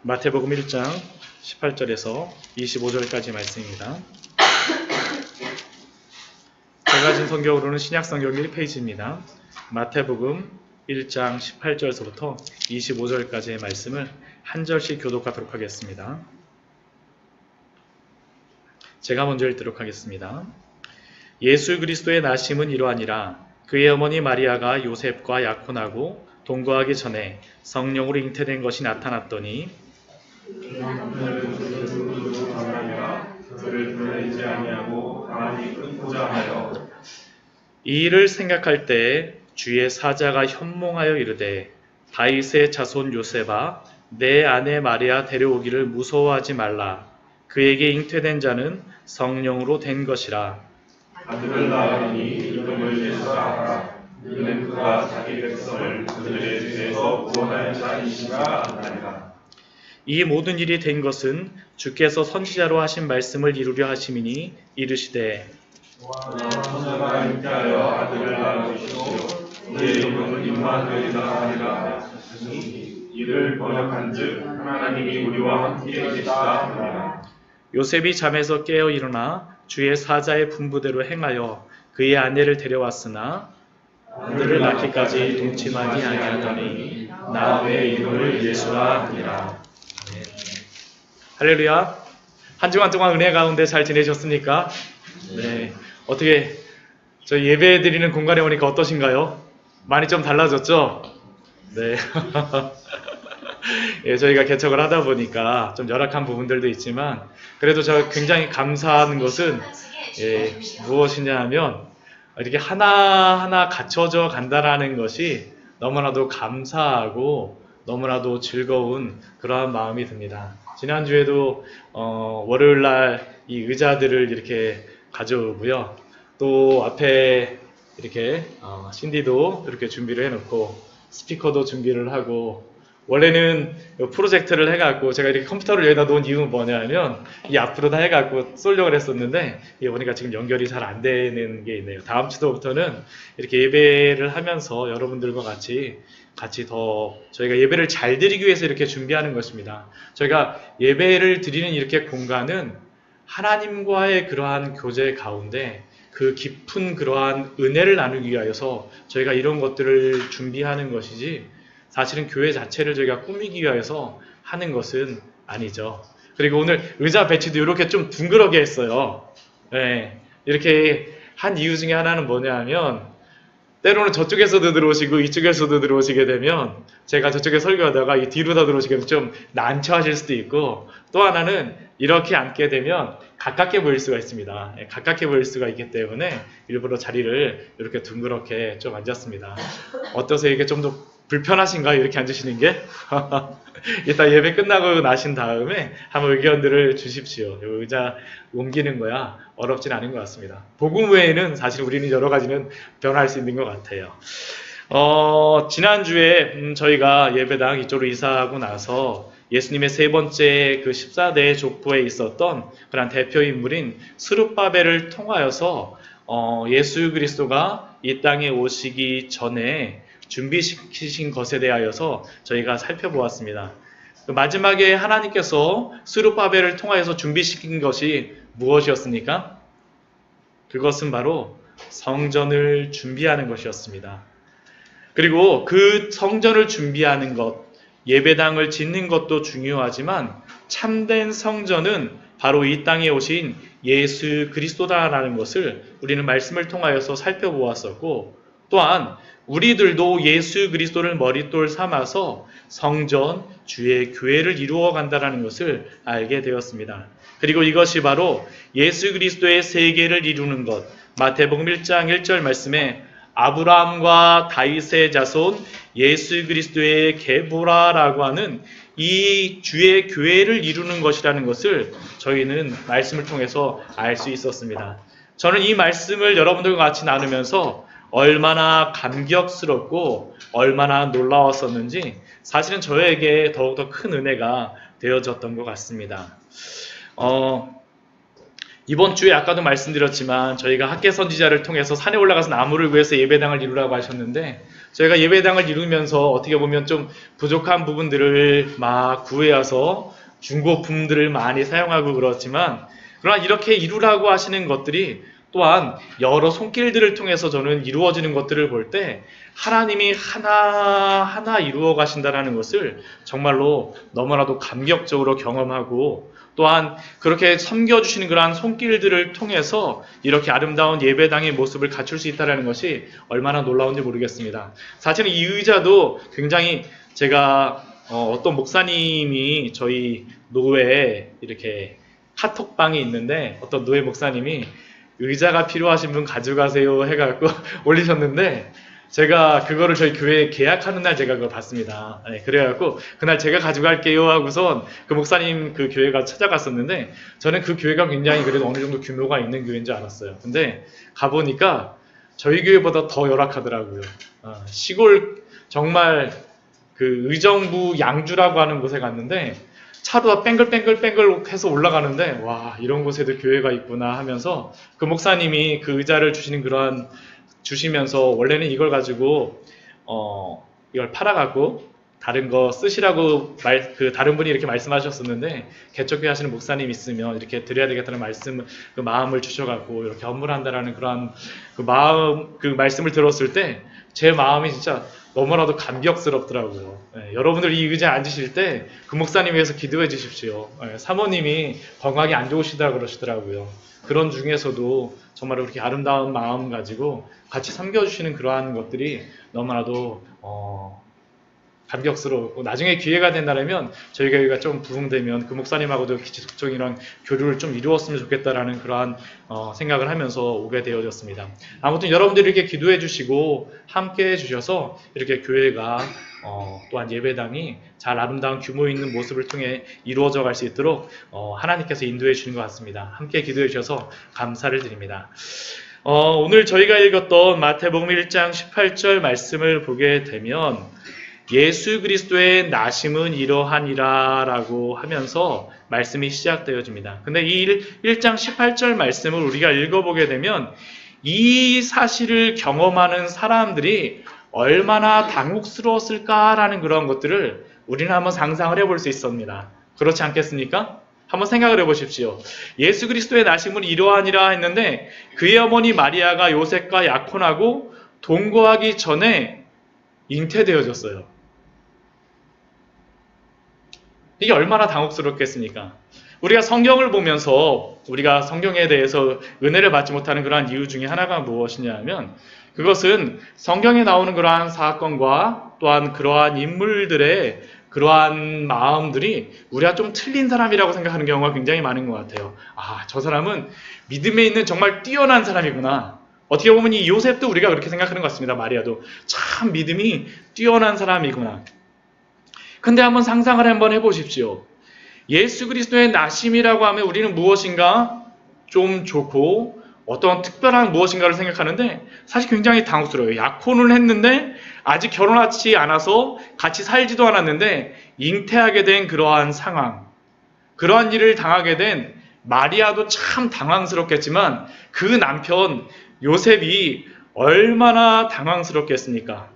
마태복음 1장 18절에서 25절까지 말씀입니다. 제가 가진 성경으로는 신약성경 1페이지입니다. 마태복음 1장 18절에서부터 25절까지의 말씀을 한 절씩 교독하도록 하겠습니다. 제가 먼저 읽도록 하겠습니다. 예수 그리스도의 나심은 이러하니라. 그의 어머니 마리아가 요셉과 약혼하고 동거하기 전에 성령으로 잉태된 것이 나타났더니 이 일을 생각할 때 주의 사자가 현몽하여 이르되 다윗의 자손 요셉아 내 아내 마리아 데려오기를 무서워하지 말라. 그에게 잉태된 자는 성령으로 된 것이라. 아들을 낳으니 이름을 예수라 하라. 이는 그가 자기 백성을 그들의 죄에서 구원할 자이시라 하나니라. 이 모든 일이 된 것은 주께서 선지자로 하신 말씀을 이루려 하심이니 이르시되 천사가 잉태하여 아들을 낳으시고 그의 이름은 임마누엘이라 하리라 하시니 이를 번역한즉 하나님이 우리와 함께 계시다 하니라. 요셉이 잠에서 깨어 일어나 주의 사자의 분부대로 행하여 그의 아내를 데려왔으나 아들을 낳기까지 동침하지 아니하더니 나의 이름을 예수라 하니라. 할렐루야. 한 주간 동안 은혜 가운데 잘 지내셨습니까? 네. 어떻게 저희 예배 드리는 공간에 오니까 어떠신가요? 많이 좀 달라졌죠? 네. 예, 저희가 개척을 하다 보니까 좀 열악한 부분들도 있지만 그래도 저 굉장히 감사한 것은 무엇이냐 하면 이렇게 하나하나 갖춰져 간다라는 것이 너무나도 감사하고 너무나도 즐거운 그러한 마음이 듭니다. 지난주에도 월요일날 이 의자들을 이렇게 가져오고요. 또 앞에 이렇게 신디도 이렇게 준비를 해놓고 스피커도 준비를 하고 원래는 프로젝트를 해갖고 제가 이렇게 컴퓨터를 여기다 놓은 이유는 뭐냐면 이 앞으로 다 해갖고 쏠려고 했었는데 이게 보니까 지금 연결이 잘 안 되는 게 있네요. 다음 주부터는 이렇게 예배를 하면서 여러분들과 같이 더 저희가 예배를 잘 드리기 위해서 이렇게 준비하는 것입니다. 저희가 예배를 드리는 이렇게 공간은 하나님과의 그러한 교제 가운데 그 깊은 그러한 은혜를 나누기 위하여서 저희가 이런 것들을 준비하는 것이지 사실은 교회 자체를 저희가 꾸미기 위해서 하는 것은 아니죠. 그리고 오늘 의자 배치도 이렇게 좀 둥그렇게 했어요. 네, 이렇게 한 이유 중에 하나는 뭐냐면 때로는 저쪽에서도 들어오시고 이쪽에서도 들어오시게 되면 제가 저쪽에 설교하다가 이 뒤로 다 들어오시게 되면 좀 난처하실 수도 있고 또 하나는 이렇게 앉게 되면 가깝게 보일 수가 있습니다. 가깝게 보일 수가 있기 때문에 일부러 자리를 이렇게 둥그렇게 좀 앉았습니다. 어떠세요? 이게 좀 더 불편하신가요? 이렇게 앉으시는 게? 이따 예배 끝나고 나신 다음에 한번 의견들을 주십시오. 의자 옮기는 거야 어렵진 않은 것 같습니다. 복음 외에는 사실 우리는 여러 가지는 변화할 수 있는 것 같아요. 지난주에 저희가 예배당 이쪽으로 이사하고 나서 예수님의 세 번째 그 14대 족보에 있었던 그런 대표 인물인 스룹바벨을 통하여서 예수 그리스도가 이 땅에 오시기 전에 준비시키신 것에 대하여서 저희가 살펴보았습니다. 마지막에 하나님께서 스룹바벨을 통하여서 준비시킨 것이 무엇이었습니까? 그것은 바로 성전을 준비하는 것이었습니다. 그리고 그 성전을 준비하는 것, 예배당을 짓는 것도 중요하지만 참된 성전은 바로 이 땅에 오신 예수 그리스도다라는 것을 우리는 말씀을 통하여서 살펴보았었고 또한 우리들도 예수 그리스도를 머릿돌 삼아서 성전, 주의 교회를 이루어 간다는 것을 알게 되었습니다. 그리고 이것이 바로 예수 그리스도의 세계를 이루는 것, 마태복음 1장 1절 말씀에 아브라함과 다윗의 자손 예수 그리스도의 계보라라고 하는 이 주의 교회를 이루는 것이라는 것을 저희는 말씀을 통해서 알 수 있었습니다. 저는 이 말씀을 여러분들과 같이 나누면서 얼마나 감격스럽고 얼마나 놀라웠었는지 사실은 저에게 더욱더 큰 은혜가 되어졌던 것 같습니다. 이번 주에 아까도 말씀드렸지만 저희가 학계 선지자를 통해서 산에 올라가서 나무를 구해서 예배당을 이루라고 하셨는데 저희가 예배당을 이루면서 어떻게 보면 좀 부족한 부분들을 막 구해와서 중고품들을 많이 사용하고 그렇지만, 그러나 이렇게 이루라고 하시는 것들이 또한 여러 손길들을 통해서 저는 이루어지는 것들을 볼 때 하나님이 하나하나 이루어 가신다는 것을 정말로 너무나도 감격적으로 경험하고, 또한 그렇게 섬겨주시는 그러한 손길들을 통해서 이렇게 아름다운 예배당의 모습을 갖출 수 있다는 것이 얼마나 놀라운지 모르겠습니다. 사실은 이 의자도 굉장히 제가 어떤 목사님이 저희 노회에 이렇게 카톡방이 있는데, 어떤 노회 목사님이 의자가 필요하신 분 가져가세요 해갖고 올리셨는데, 제가 그거를 저희 교회에 계약하는 날 제가 그걸 봤습니다. 네, 그래갖고 그날 제가 가져갈게요 하고선 그 목사님 그 교회가 찾아갔었는데, 저는 그 교회가 굉장히 그래도 어느 정도 규모가 있는 교회인 줄 알았어요. 근데 가보니까 저희 교회보다 더 열악하더라고요. 시골 정말 그 의정부 양주라고 하는 곳에 갔는데, 차로 뺑글뺑글 해서 올라가는데, 와, 이런 곳에도 교회가 있구나 하면서, 그 목사님이 그 의자를 주시면서 원래는 이걸 가지고 이걸 팔아갖고 다른 거 쓰시라고 다른 분이 이렇게 말씀하셨었는데, 개척교회 하시는 목사님 있으면 이렇게 드려야 되겠다는 그 마음을 주셔갖고 이렇게 업무를 한다라는 그런 그 말씀을 들었을 때 제 마음이 진짜 너무나도 감격스럽더라고요. 네, 여러분들 이 의자에 앉으실 때 그 목사님 위해서 기도해 주십시오. 네, 사모님이 건강이 안 좋으시다고 그러시더라고요. 그런 중에서도 정말 그렇게 아름다운 마음 가지고 같이 섬겨주시는 그러한 것들이 너무나도 감격스러웠고, 나중에 기회가 된다면 저희 교회가 좀 부흥되면 그 목사님하고도 지속적인 교류를 좀 이루었으면 좋겠다라는 그러한 생각을 하면서 오게 되어졌습니다. 아무튼 여러분들이 이렇게 기도해 주시고 함께 해 주셔서 이렇게 교회가 또한 예배당이 잘 아름다운 규모 있는 모습을 통해 이루어져 갈 수 있도록 하나님께서 인도해 주시는 것 같습니다. 함께 기도해 주셔서 감사를 드립니다. 오늘 저희가 읽었던 마태복음 1장 18절 말씀을 보게 되면, 예수 그리스도의 나심은 이러하니라 라고 하면서 말씀이 시작되어집니다. 근데 이 1장 18절 말씀을 우리가 읽어보게 되면 이 사실을 경험하는 사람들이 얼마나 당혹스러웠을까라는 그런 것들을 우리는 한번 상상을 해볼 수 있습니다. 그렇지 않겠습니까? 한번 생각을 해보십시오. 예수 그리스도의 나심은 이러하니라 했는데, 그의 어머니 마리아가 요셉과 약혼하고 동거하기 전에 잉태되어졌어요. 이게 얼마나 당혹스럽겠습니까? 우리가 성경을 보면서 우리가 성경에 대해서 은혜를 받지 못하는 그러한 이유 중에 하나가 무엇이냐 하면, 그것은 성경에 나오는 그러한 사건과 또한 그러한 인물들의 그러한 마음들이 우리가 좀 틀린 사람이라고 생각하는 경우가 굉장히 많은 것 같아요. 저 사람은 믿음에 있는 정말 뛰어난 사람이구나. 어떻게 보면 이 요셉도 우리가 그렇게 생각하는 것 같습니다. 마리아도 참 믿음이 뛰어난 사람이구나. 근데 한번 상상을 한번 해보십시오. 예수 그리스도의 나심이라고 하면 우리는 무엇인가 좀 좋고 어떤 특별한 무엇인가를 생각하는데, 사실 굉장히 당혹스러워요. 약혼을 했는데 아직 결혼하지 않아서 같이 살지도 않았는데 잉태하게 된 그러한 상황, 그러한 일을 당하게 된 마리아도 참 당황스럽겠지만 그 남편 요셉이 얼마나 당황스럽겠습니까?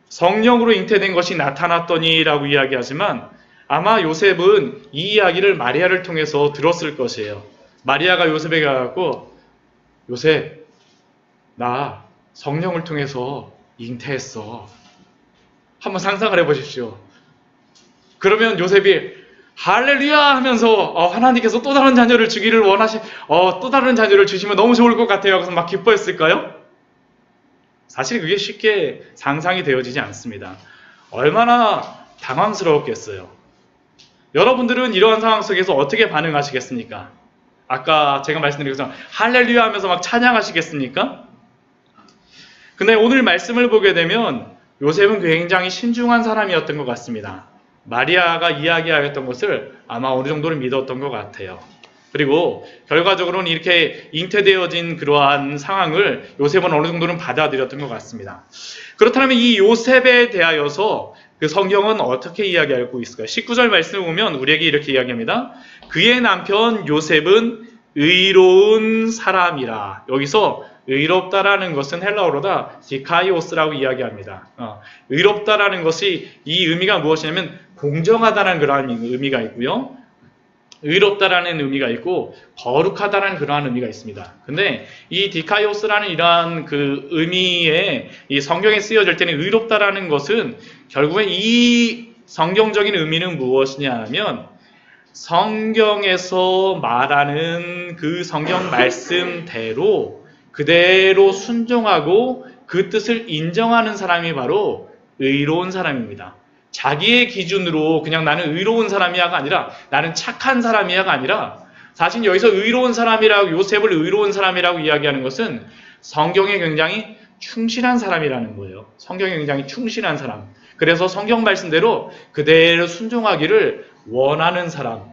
성령으로 잉태된 것이 나타났더니라고 이야기하지만, 아마 요셉은 이 이야기를 마리아를 통해서 들었을 것이에요. 마리아가 요셉에게 가고, 요셉, 나 성령을 통해서 잉태했어. 한번 상상을 해보십시오. 그러면 요셉이 할렐루야 하면서 하나님께서 또 다른 자녀를 주기를 또 다른 자녀를 주시면 너무 좋을 것 같아요 하고서 막 기뻐했을까요? 사실 그게 쉽게 상상이 되어지지 않습니다. 얼마나 당황스러웠겠어요. 여러분들은 이러한 상황 속에서 어떻게 반응하시겠습니까? 아까 제가 말씀드린 것처럼 할렐루야 하면서 막 찬양하시겠습니까? 근데 오늘 말씀을 보게 되면 요셉은 굉장히 신중한 사람이었던 것 같습니다. 마리아가 이야기하였던 것을 아마 어느 정도는 믿었던 것 같아요. 그리고 결과적으로는 이렇게 잉태되어진 그러한 상황을 요셉은 어느 정도는 받아들였던 것 같습니다. 그렇다면 이 요셉에 대하여서 그 성경은 어떻게 이야기하고 있을까요? 19절 말씀을 보면 우리에게 이렇게 이야기합니다. 그의 남편 요셉은 의로운 사람이라. 여기서 의롭다라는 것은 헬라어로다 디카이오스라고 이야기합니다. 의롭다라는 것이 이 의미가 무엇이냐면 공정하다는 그러한 의미가 있고요. 의롭다라는 의미가 있고 거룩하다라는 그러한 의미가 있습니다. 근데 이 디카이오스라는 이러한 그 의미에 이 성경에 쓰여질 때는 의롭다라는 것은 결국엔 이 성경적인 의미는 무엇이냐 하면 성경에서 말하는 그 성경 말씀대로 그대로 순종하고 그 뜻을 인정하는 사람이 바로 의로운 사람입니다. 자기의 기준으로 그냥 나는 의로운 사람이야가 아니라 나는 착한 사람이야가 아니라 사실 여기서 의로운 사람이라고 요셉을 의로운 사람이라고 이야기하는 것은 성경에 굉장히 충실한 사람이라는 거예요. 성경에 굉장히 충실한 사람. 그래서 성경 말씀대로 그대로 순종하기를 원하는 사람.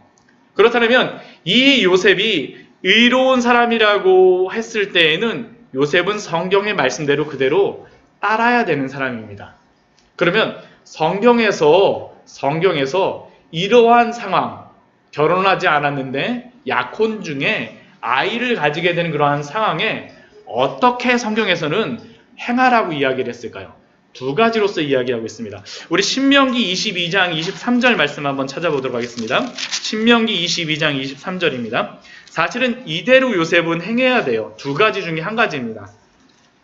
그렇다면 이 요셉이 의로운 사람이라고 했을 때에는 요셉은 성경의 말씀대로 그대로 따라야 되는 사람입니다. 그러면 성경에서 이러한 상황, 결혼하지 않았는데 약혼 중에 아이를 가지게 되는 그러한 상황에 어떻게 성경에서는 행하라고 이야기를 했을까요? 두 가지로서 이야기하고 있습니다. 우리 신명기 22장 23절 말씀 한번 찾아보도록 하겠습니다. 신명기 22장 23절입니다. 사실은 이대로 요셉은 행해야 돼요. 두 가지 중에 한 가지입니다.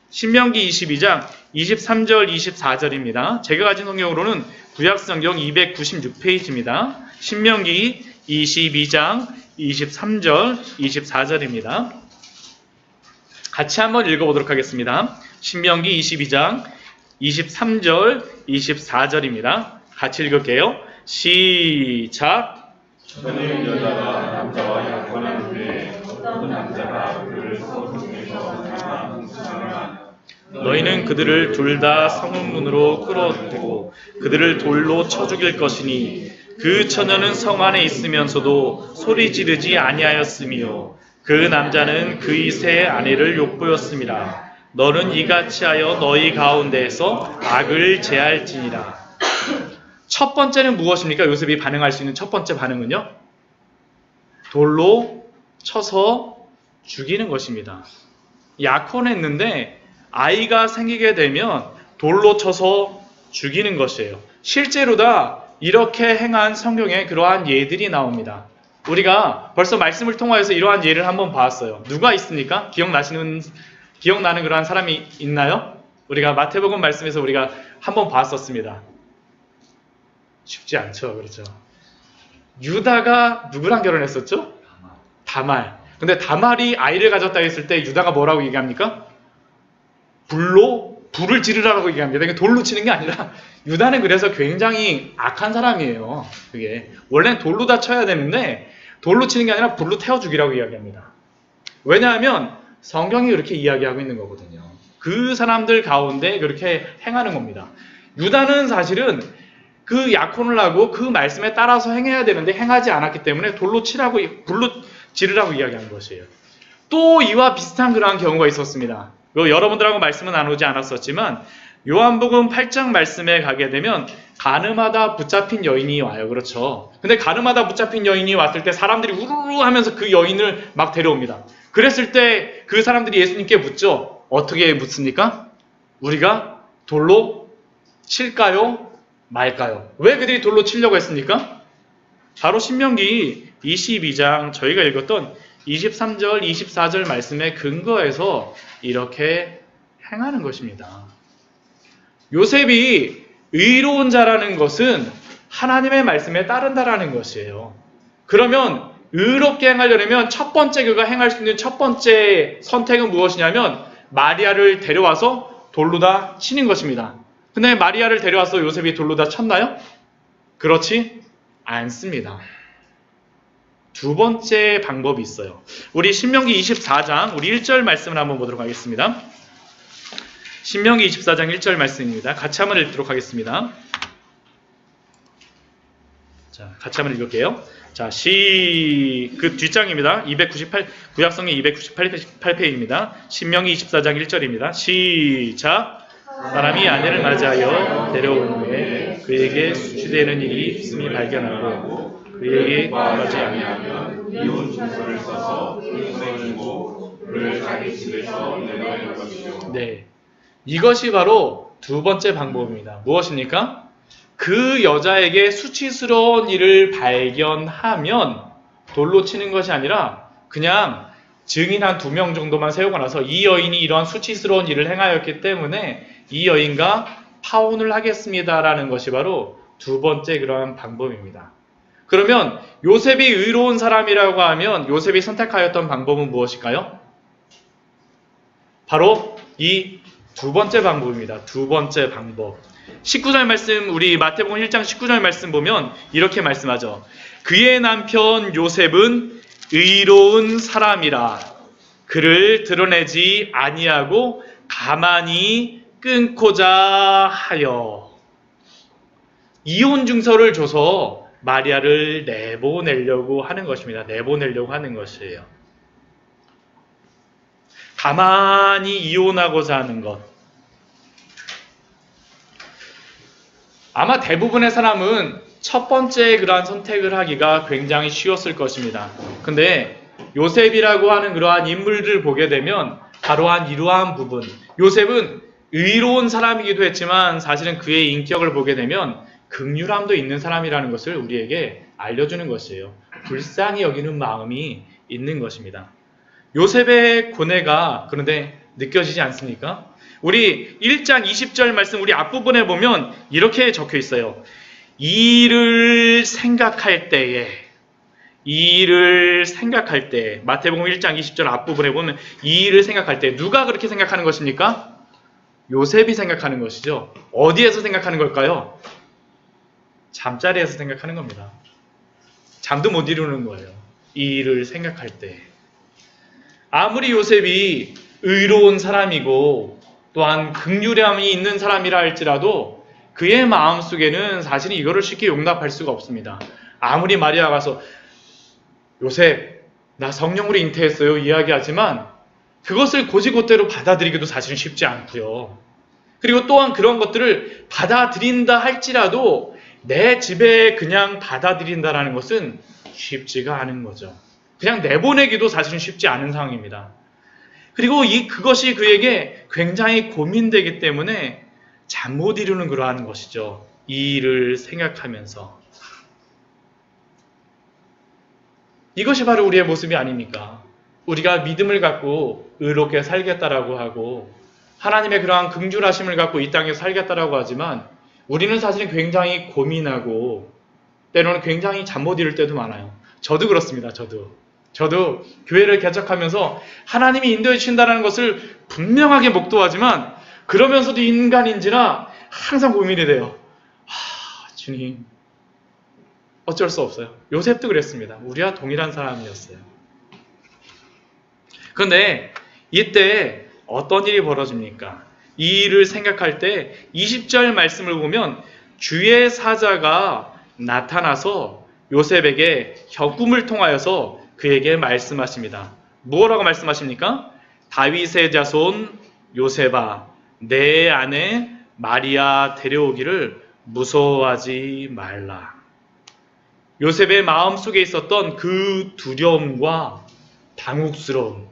신명기 22장 23절 24절입니다. 제가 가진 성경으로는 구약성경 296페이지입니다. 신명기 22장 23절 24절입니다. 같이 한번 읽어보도록 하겠습니다. 신명기 22장 23절 24절입니다. 같이 읽을게요. 시작. 전에 여자가 남자와 약혼한 후에 어떤 남자가 그를 성중에서 강하면 너희는 그들을 둘 다 성문으로 끌어내고 그들을 돌로 쳐 죽일 것이니 그 처녀는 성 안에 있으면서도 소리 지르지 아니하였으며 그 남자는 그의 새 아내를 욕보였습니다. 너는 이같이 하여 너희 가운데에서 악을 제할지니라. 첫 번째는 무엇입니까? 요셉이 반응할 수 있는 첫 번째 반응은요? 돌로 쳐서 죽이는 것입니다. 약혼했는데 아이가 생기게 되면 돌로 쳐서 죽이는 것이에요. 실제로 다 이렇게 행한 성경에 그러한 예들이 나옵니다. 우리가 벌써 말씀을 통하여서 이러한 예를 한번 봤어요. 누가 있습니까? 기억나는 그러한 사람이 있나요? 우리가 마태복음 말씀에서 우리가 한번 봤었습니다. 쉽지 않죠. 그렇죠. 유다가 누구랑 결혼했었죠? 다말. 근데 다말이 아이를 가졌다 했을 때 유다가 뭐라고 얘기합니까? 불을 지르라고 얘기합니다. 이게 돌로 치는 게 아니라 유다는 그래서 굉장히 악한 사람이에요. 그게 원래는 돌로 다 쳐야 되는데 돌로 치는 게 아니라 불로 태워 죽이라고 이야기합니다. 왜냐하면 성경이 그렇게 이야기하고 있는 거거든요. 그 사람들 가운데 그렇게 행하는 겁니다. 유다는 사실은 그 약혼을 하고 그 말씀에 따라서 행해야 되는데 행하지 않았기 때문에 불로 지르라고 이야기한 것이에요. 또 이와 비슷한 그러한 경우가 있었습니다. 여러분들하고 말씀은 나누지 않았었지만 요한복음 8장 말씀에 가게 되면 가늠하다 붙잡힌 여인이 와요. 그렇죠. 근데 가늠하다 붙잡힌 여인이 왔을 때 사람들이 우르르 하면서 그 여인을 막 데려옵니다. 그랬을 때 그 사람들이 예수님께 묻죠. 어떻게 묻습니까? 우리가 돌로 칠까요? 말까요? 왜 그들이 돌로 치려고 했습니까? 바로 신명기 22장 저희가 읽었던 23절, 24절 말씀에 근거해서 이렇게 행하는 것입니다. 요셉이 의로운 자라는 것은 하나님의 말씀에 따른다라는 것이에요. 그러면 의롭게 행하려면 첫 번째 그가 행할 수 있는 첫 번째 선택은 무엇이냐면 마리아를 데려와서 돌로 다 치는 것입니다. 근데 마리아를 데려와서 요셉이 돌로 다 쳤나요? 그렇지 않습니다. 두 번째 방법이 있어요. 우리 신명기 24장 우리 1절 말씀을 한번 보도록 하겠습니다. 신명기 24장 1절 말씀입니다. 같이 한번 읽도록 하겠습니다. 자, 같이 한번 읽을게요. 자, 그 뒷장입니다. 구약성경 298페이지입니다. 신명기 24장 1절입니다. 시작. 사람이 아내를 맞이하여 데려온 후에 그에게 수치되는 일이 있음이 발견하고 그에게 구하지 아니하면 이혼 증서를 써서 증서를 주고 그를 자기 집에서 내보낸 것이요. 네, 이것이 바로 두 번째 방법입니다. 무엇입니까? 그 여자에게 수치스러운 일을 발견하면 돌로 치는 것이 아니라 그냥 증인 한 2명 정도만 세우고 나서 이 여인이 이러한 수치스러운 일을 행하였기 때문에 이 여인과 파혼을 하겠습니다라는 것이 바로 두 번째 그러한 방법입니다. 그러면 요셉이 의로운 사람이라고 하면 요셉이 선택하였던 방법은 무엇일까요? 바로 이 두 번째 방법입니다. 두 번째 방법. 19절 말씀, 우리 마태복음 1장 19절 말씀 보면 이렇게 말씀하죠. 그의 남편 요셉은 의로운 사람이라 그를 드러내지 아니하고 가만히 끊고자 하여 이혼 증서를 줘서 마리아를 내보내려고 하는 것입니다. 내보내려고 하는 것이에요. 가만히 이혼하고자 하는 것. 아마 대부분의 사람은 첫 번째 그러한 선택을 하기가 굉장히 쉬웠을 것입니다. 근데 요셉이라고 하는 그러한 인물들을 보게 되면 바로 이러한 부분. 요셉은 의로운 사람이기도 했지만 사실은 그의 인격을 보게 되면 긍휼함도 있는 사람이라는 것을 우리에게 알려주는 것이에요. 불쌍히 여기는 마음이 있는 것입니다. 요셉의 고뇌가 그런데 느껴지지 않습니까? 우리 1장 20절 말씀 우리 앞부분에 보면 이렇게 적혀 있어요. 이 일을 생각할 때에 마태복음 1장 20절 앞부분에 보면 이 일을 생각할 때 누가 그렇게 생각하는 것입니까? 요셉이 생각하는 것이죠. 어디에서 생각하는 걸까요? 잠자리에서 생각하는 겁니다. 잠도 못 이루는 거예요. 이 일을 생각할 때. 아무리 요셉이 의로운 사람이고 또한 긍휼함이 있는 사람이라 할지라도 그의 마음속에는 사실은 이거를 쉽게 용납할 수가 없습니다. 아무리 마리아가 가서 요셉 나 성령으로 잉태했어요 이야기하지만 그것을 곧이곧대로 받아들이기도 사실은 쉽지 않고요. 그리고 또한 그런 것들을 받아들인다 할지라도 내 집에 그냥 받아들인다라는 것은 쉽지가 않은 거죠. 그냥 내보내기도 사실은 쉽지 않은 상황입니다. 그리고 그것이 그에게 굉장히 고민되기 때문에 잠 못 이루는 그러한 것이죠. 이 일을 생각하면서. 이것이 바로 우리의 모습이 아닙니까? 우리가 믿음을 갖고 의롭게 살겠다라고 하고 하나님의 그러한 긍휼하심을 갖고 이 땅에 살겠다라고 하지만 우리는 사실은 굉장히 고민하고 때로는 굉장히 잠 못 이룰 때도 많아요. 저도 그렇습니다. 저도 교회를 개척하면서 하나님이 인도해 주신다는 것을 분명하게 목도하지만 그러면서도 인간인지라 항상 고민이 돼요. 주님 어쩔 수 없어요. 요셉도 그랬습니다. 우리와 동일한 사람이었어요. 그런데 이때 어떤 일이 벌어집니까? 이 일을 생각할 때 20절 말씀을 보면 주의 사자가 나타나서 요셉에게 혀꿈을 통하여서 그에게 말씀하십니다. 무엇라고 말씀하십니까? 다윗의 자손 요셉아, 내 아내 마리아 데려오기를 무서워하지 말라. 요셉의 마음속에 있었던 그 두려움과 당혹스러움,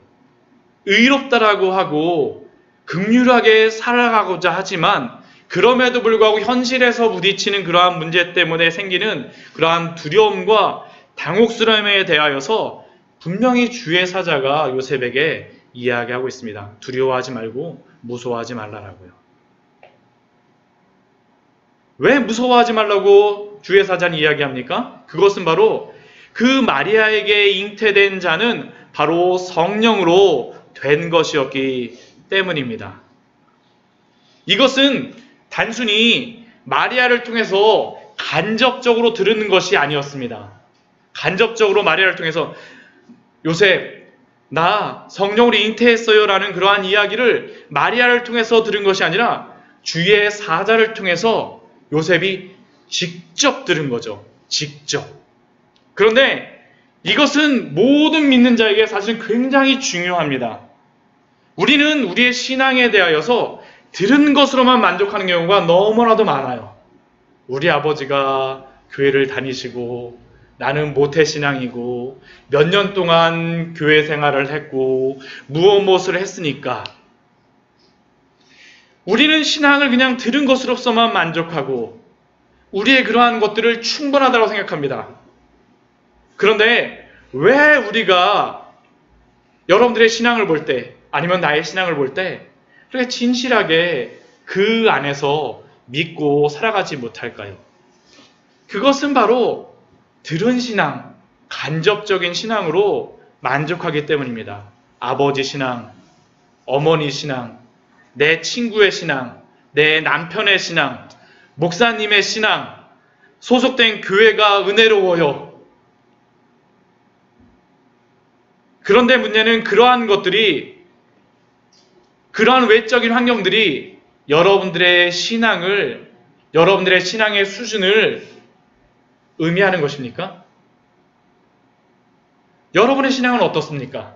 의롭다라고 하고 긍휼하게 살아가고자 하지만 그럼에도 불구하고 현실에서 부딪히는 그러한 문제 때문에 생기는 그러한 두려움과 당혹스러움에 대하여서 분명히 주의 사자가 요셉에게 이야기하고 있습니다. 두려워하지 말고 무서워하지 말라라고요. 왜 무서워하지 말라고 주의 사자는 이야기합니까? 그것은 바로 그 마리아에게 잉태된 자는 바로 성령으로 된 것이었기 때문입니다. 이것은 단순히 마리아를 통해서 간접적으로 들은 것이 아니었습니다. 간접적으로 마리아를 통해서 요셉, 나 성령으로 잉태했어요 라는 그러한 이야기를 마리아를 통해서 들은 것이 아니라 주의 사자를 통해서 요셉이 직접 들은 거죠. 직접. 그런데 이것은 모든 믿는 자에게 사실 굉장히 중요합니다. 우리는 우리의 신앙에 대하여서 들은 것으로만 만족하는 경우가 너무나도 많아요. 우리 아버지가 교회를 다니시고 나는 모태신앙이고 몇 년 동안 교회 생활을 했고 무엇을 했으니까 우리는 신앙을 그냥 들은 것으로서만 만족하고 우리의 그러한 것들을 충분하다고 생각합니다. 그런데 왜 우리가 여러분들의 신앙을 볼 때 아니면 나의 신앙을 볼 때 그렇게 진실하게 그 안에서 믿고 살아가지 못할까요? 그것은 바로 들은 신앙, 간접적인 신앙으로 만족하기 때문입니다. 아버지 신앙, 어머니 신앙, 내 친구의 신앙, 내 남편의 신앙, 목사님의 신앙, 소속된 교회가 은혜로워요. 그런데 문제는 그러한 것들이, 그러한 외적인 환경들이 여러분들의 신앙의 수준을 의미하는 것입니까? 여러분의 신앙은 어떻습니까?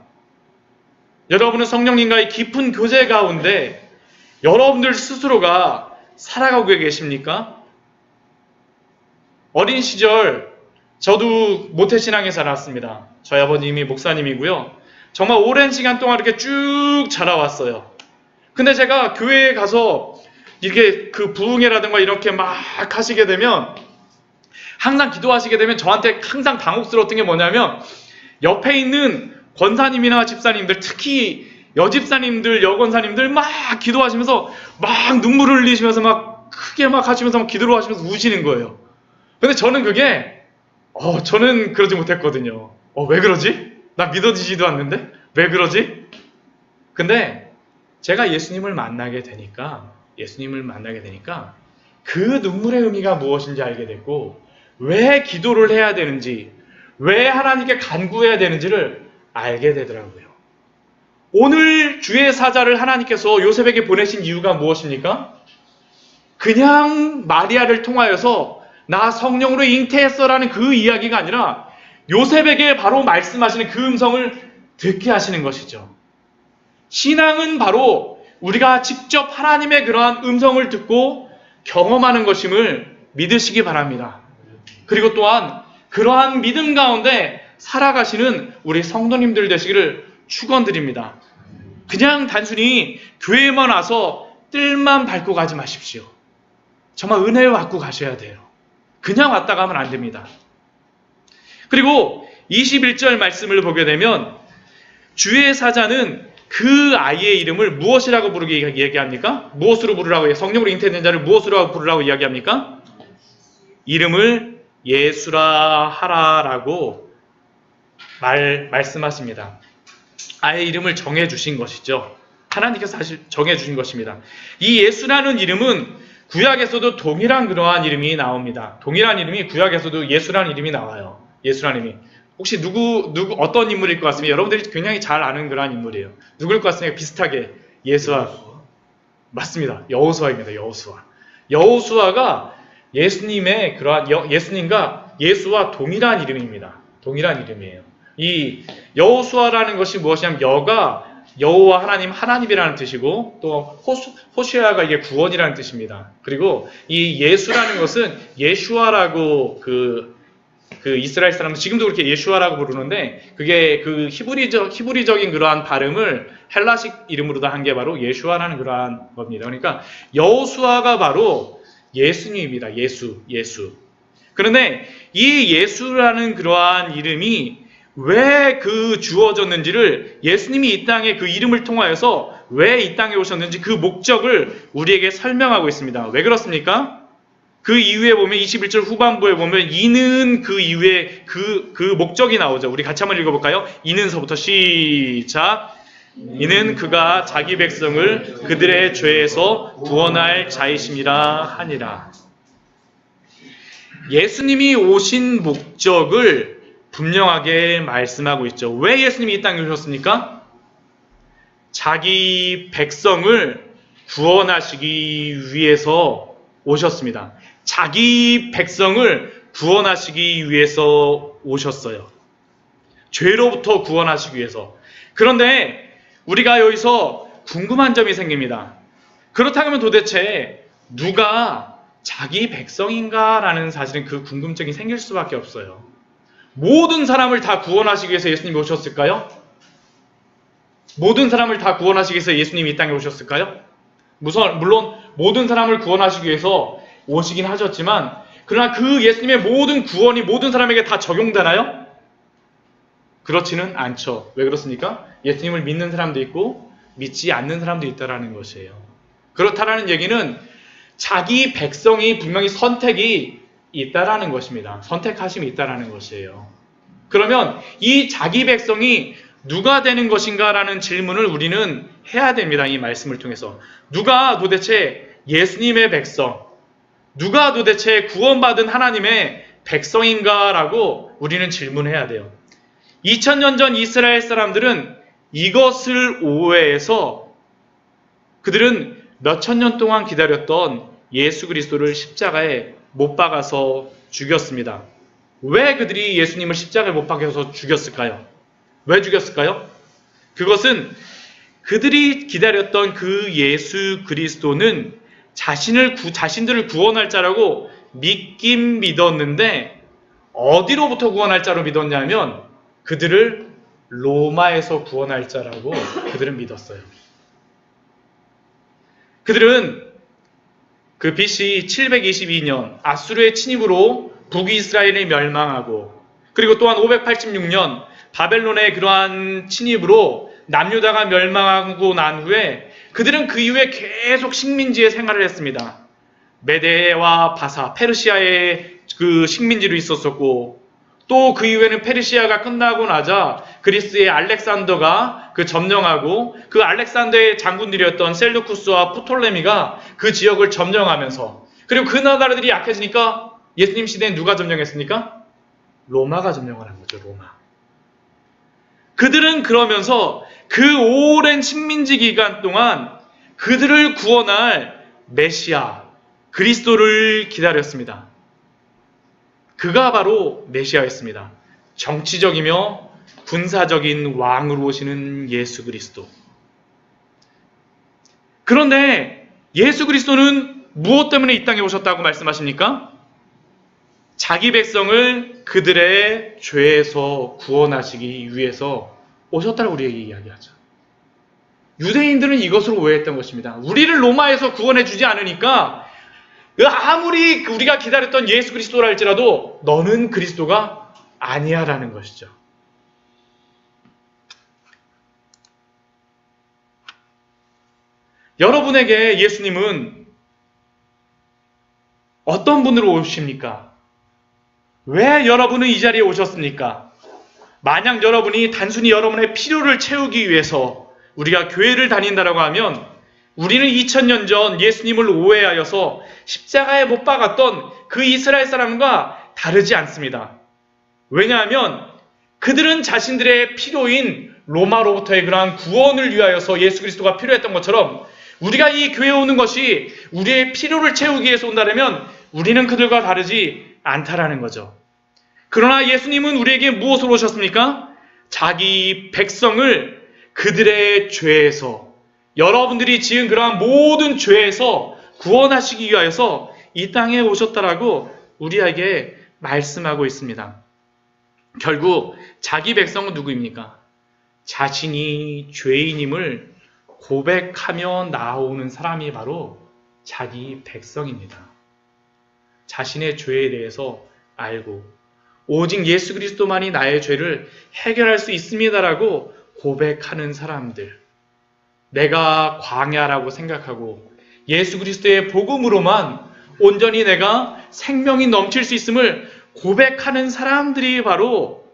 여러분은 성령님과의 깊은 교제 가운데 여러분들 스스로가 살아가고 계십니까? 어린 시절 저도 모태신앙에 살았습니다. 저희 아버님이 목사님이고요. 정말 오랜 시간 동안 이렇게 쭉 자라왔어요. 근데 제가 교회에 가서 이렇게 그 부흥회라든가 이렇게 막 하시게 되면 항상 기도하시게 되면 저한테 항상 당혹스러웠던 게 뭐냐면 옆에 있는 권사님이나 집사님들, 특히 여집사님들, 여권사님들 막 기도하시면서 막 눈물을 흘리시면서 막 크게 막 하시면서 막 기도를 하시면서 우시는 거예요. 근데 저는 그게 저는 그러지 못했거든요. 왜 그러지? 나 믿어지지도 않는데? 왜 그러지? 근데 제가 예수님을 만나게 되니까 그 눈물의 의미가 무엇인지 알게 됐고 왜 기도를 해야 되는지, 왜 하나님께 간구해야 되는지를 알게 되더라고요. 오늘 주의 사자를 하나님께서 요셉에게 보내신 이유가 무엇입니까? 그냥 마리아를 통하여서 나 성령으로 잉태했어라는 그 이야기가 아니라 요셉에게 바로 말씀하시는 그 음성을 듣게 하시는 것이죠. 신앙은 바로 우리가 직접 하나님의 그러한 음성을 듣고 경험하는 것임을 믿으시기 바랍니다. 그리고 또한 그러한 믿음 가운데 살아가시는 우리 성도님들 되시기를 축원드립니다. 그냥 단순히 교회에만 와서 뜰만 밟고 가지 마십시오. 정말 은혜를 받고 가셔야 돼요. 그냥 왔다 가면 안 됩니다. 그리고 21절 말씀을 보게 되면 주의 사자는 그 아이의 이름을 무엇이라고 부르게 얘기합니까? 무엇으로 부르라고, 성령으로 잉태된 자를 무엇으로 부르라고 이야기합니까? 이름을 예수라 하라라고 말씀하십니다. 아이의 이름을 정해주신 것이죠. 하나님께서 사실 정해주신 것입니다. 이 예수라는 이름은 구약에서도 동일한 그러한 이름이 나옵니다. 동일한 이름이 구약에서도 예수라는 이름이 나와요. 예수라는 이름이. 혹시 어떤 인물일 것 같습니까? 여러분들이 굉장히 잘 아는 그러한 인물이에요. 누구일 것 같습니까? 비슷하게. 예수와. 맞습니다. 여호수아입니다. 여호수아. 여호수아가 예수님의 그러한, 예수님과 예수와 동일한 이름입니다. 동일한 이름이에요. 이 여호수아라는 것이 무엇이냐면 여가 여호와 하나님, 하나님이라는 뜻이고 또 호시아가 이게 구원이라는 뜻입니다. 그리고 이 예수라는 것은 예슈아라고 그 이스라엘 사람들 지금도 그렇게 예슈아라고 부르는데 그게 그 히브리적인 그러한 발음을 헬라식 이름으로도 한 게 바로 예슈아라는 그러한 겁니다. 그러니까 여호수아가 바로 예수님입니다. 예수. 그런데 이 예수라는 그러한 이름이 왜 주어졌는지를 예수님이 이 땅에 그 이름을 통하여서 왜 이 땅에 오셨는지 그 목적을 우리에게 설명하고 있습니다. 왜 그렇습니까? 그 이후에 보면 21절 후반부에 보면 이는 그 이후에 그 목적이 나오죠. 우리 같이 한번 읽어볼까요? 이는서부터 시작. 이는 그가 자기 백성을 그들의 죄에서 구원할 자이심이라 하니라. 예수님이 오신 목적을 분명하게 말씀하고 있죠. 왜 예수님이 이 땅에 오셨습니까? 자기 백성을 구원하시기 위해서 오셨습니다. 자기 백성을 구원하시기 위해서 오셨어요. 죄로부터 구원하시기 위해서. 그런데 우리가 여기서 궁금한 점이 생깁니다. 그렇다면 도대체 누가 자기 백성인가라는 사실은 그 궁금증이 생길 수밖에 없어요. 모든 사람을 다 구원하시기 위해서 예수님이 오셨을까요? 모든 사람을 다 구원하시기 위해서 예수님이 이 땅에 오셨을까요? 물론 모든 사람을 구원하시기 위해서 오시긴 하셨지만, 그러나 그 예수님의 모든 구원이 모든 사람에게 다 적용되나요? 그렇지는 않죠. 왜 그렇습니까? 예수님을 믿는 사람도 있고 믿지 않는 사람도 있다라는 것이에요. 그렇다라는 얘기는 자기 백성이 분명히 선택이 있다라는 것입니다. 선택하심이 있다라는 것이에요. 그러면 이 자기 백성이 누가 되는 것인가라는 질문을 우리는 해야 됩니다. 이 말씀을 통해서. 누가 도대체 예수님의 백성, 누가 도대체 구원받은 하나님의 백성인가라고 우리는 질문해야 돼요. 2000년 전 이스라엘 사람들은 이것을 오해해서 그들은 몇천 년 동안 기다렸던 예수 그리스도를 십자가에 못 박아서 죽였습니다. 왜 그들이 예수님을 십자가에 못 박아서 죽였을까요? 왜 죽였을까요? 그것은 그들이 기다렸던 그 예수 그리스도는 자신들을 구원할 자라고 믿긴 믿었는데, 어디로부터 구원할 자로 믿었냐면 그들을 로마에서 구원할 자라고 그들은 믿었어요. 그들은 그 BC 722년 아수르의 침입으로 북이스라엘이 멸망하고, 그리고 또한 586년 바벨론의 그러한 침입으로 남유다가 멸망하고 난 후에 그들은 그 이후에 계속 식민지의 생활을 했습니다. 메데와 바사, 페르시아의 그 식민지로 있었었고, 또 그 이후에는 페르시아가 끝나고 나자 그리스의 알렉산더가 그 점령하고, 그 알렉산더의 장군들이었던 셀루쿠스와 프톨레미가 그 지역을 점령하면서, 그리고 그 나라들이 약해지니까 예수님 시대에 누가 점령했습니까? 로마가 점령을 한 거죠. 로마. 그들은 그러면서 그 오랜 식민지 기간 동안 그들을 구원할 메시아, 그리스도를 기다렸습니다. 그가 바로 메시아였습니다. 정치적이며 군사적인 왕으로 오시는 예수 그리스도. 그런데 예수 그리스도는 무엇 때문에 이 땅에 오셨다고 말씀하십니까? 자기 백성을 그들의 죄에서 구원하시기 위해서 오셨다고 우리에게 이야기하죠. 유대인들은 이것으로 오해했던 것입니다. 우리를 로마에서 구원해 주지 않으니까 아무리 우리가 기다렸던 예수 그리스도라 할지라도 너는 그리스도가 아니야 라는 것이죠. 여러분에게 예수님은 어떤 분으로 오십니까? 왜 여러분은 이 자리에 오셨습니까? 만약 여러분이 단순히 여러분의 필요를 채우기 위해서 우리가 교회를 다닌다라고 하면, 우리는 2000년 전 예수님을 오해하여서 십자가에 못 박았던 그 이스라엘 사람과 다르지 않습니다. 왜냐하면 그들은 자신들의 필요인 로마로부터의 그러한 구원을 위하여서 예수 그리스도가 필요했던 것처럼, 우리가 이 교회에 오는 것이 우리의 필요를 채우기 위해서 온다면 우리는 그들과 다르지 않다라는 거죠. 그러나 예수님은 우리에게 무엇으로 오셨습니까? 자기 백성을 그들의 죄에서, 여러분들이 지은 그러한 모든 죄에서 구원하시기 위하여서 이 땅에 오셨다라고 우리에게 말씀하고 있습니다. 결국 자기 백성은 누구입니까? 자신이 죄인임을 고백하며 나오는 사람이 바로 자기 백성입니다. 자신의 죄에 대해서 알고 오직 예수 그리스도만이 나의 죄를 해결할 수 있습니다라고 고백하는 사람들, 내가 광야라고 생각하고 예수 그리스도의 복음으로만 온전히 내가 생명이 넘칠 수 있음을 고백하는 사람들이 바로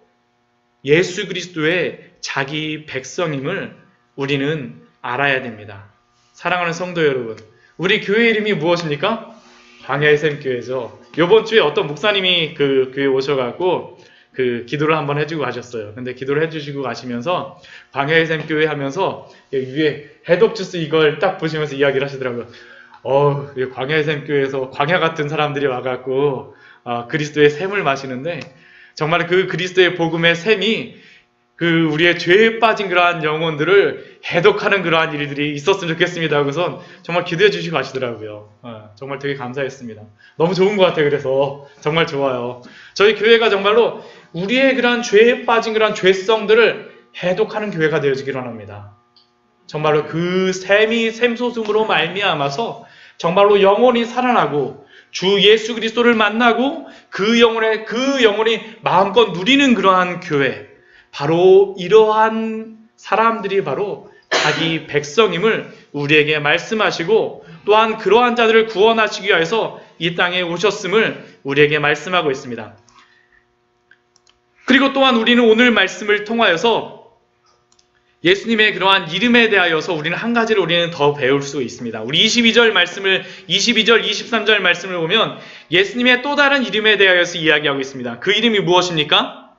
예수 그리스도의 자기 백성임을 우리는 알아야 됩니다. 사랑하는 성도 여러분, 우리 교회 이름이 무엇입니까? 광야의 샘교회죠. 이번 주에 어떤 목사님이 그 교회 오셔갖고 그 기도를 한번 해주고 가셨어요. 근데 기도를 해주시고 가시면서 광야의 샘교회 하면서 위에 헤드옵주스 이걸 딱 보시면서 이야기를 하시더라고요. 광야의 샘교회에서 광야 같은 사람들이 와갖고 그리스도의 샘을 마시는데, 정말 그 그리스도의 복음의 샘이 그 우리의 죄에 빠진 그러한 영혼들을 해독하는 그러한 일들이 있었으면 좋겠습니다. 그래서 정말 기도해 주시고 가시더라고요. 정말 되게 감사했습니다. 너무 좋은 것 같아요. 그래서 정말 좋아요. 저희 교회가 정말로 우리의 그러한 죄에 빠진 그러한 죄성들을 해독하는 교회가 되어지기를 원합니다. 정말로 그 샘솟음으로 말미암아서 정말로 영혼이 살아나고 주 예수 그리스도를 만나고 그 영혼이 마음껏 누리는 그러한 교회, 바로 이러한 사람들이 바로 자기 백성임을 우리에게 말씀하시고 또한 그러한 자들을 구원하시기 위해서 이 땅에 오셨음을 우리에게 말씀하고 있습니다. 그리고 또한 우리는 오늘 말씀을 통하여서 예수님의 그러한 이름에 대하여서 우리는 한 가지를 우리는 더 배울 수 있습니다. 우리 22절, 23절 말씀을 보면 예수님의 또 다른 이름에 대하여서 이야기하고 있습니다. 그 이름이 무엇입니까?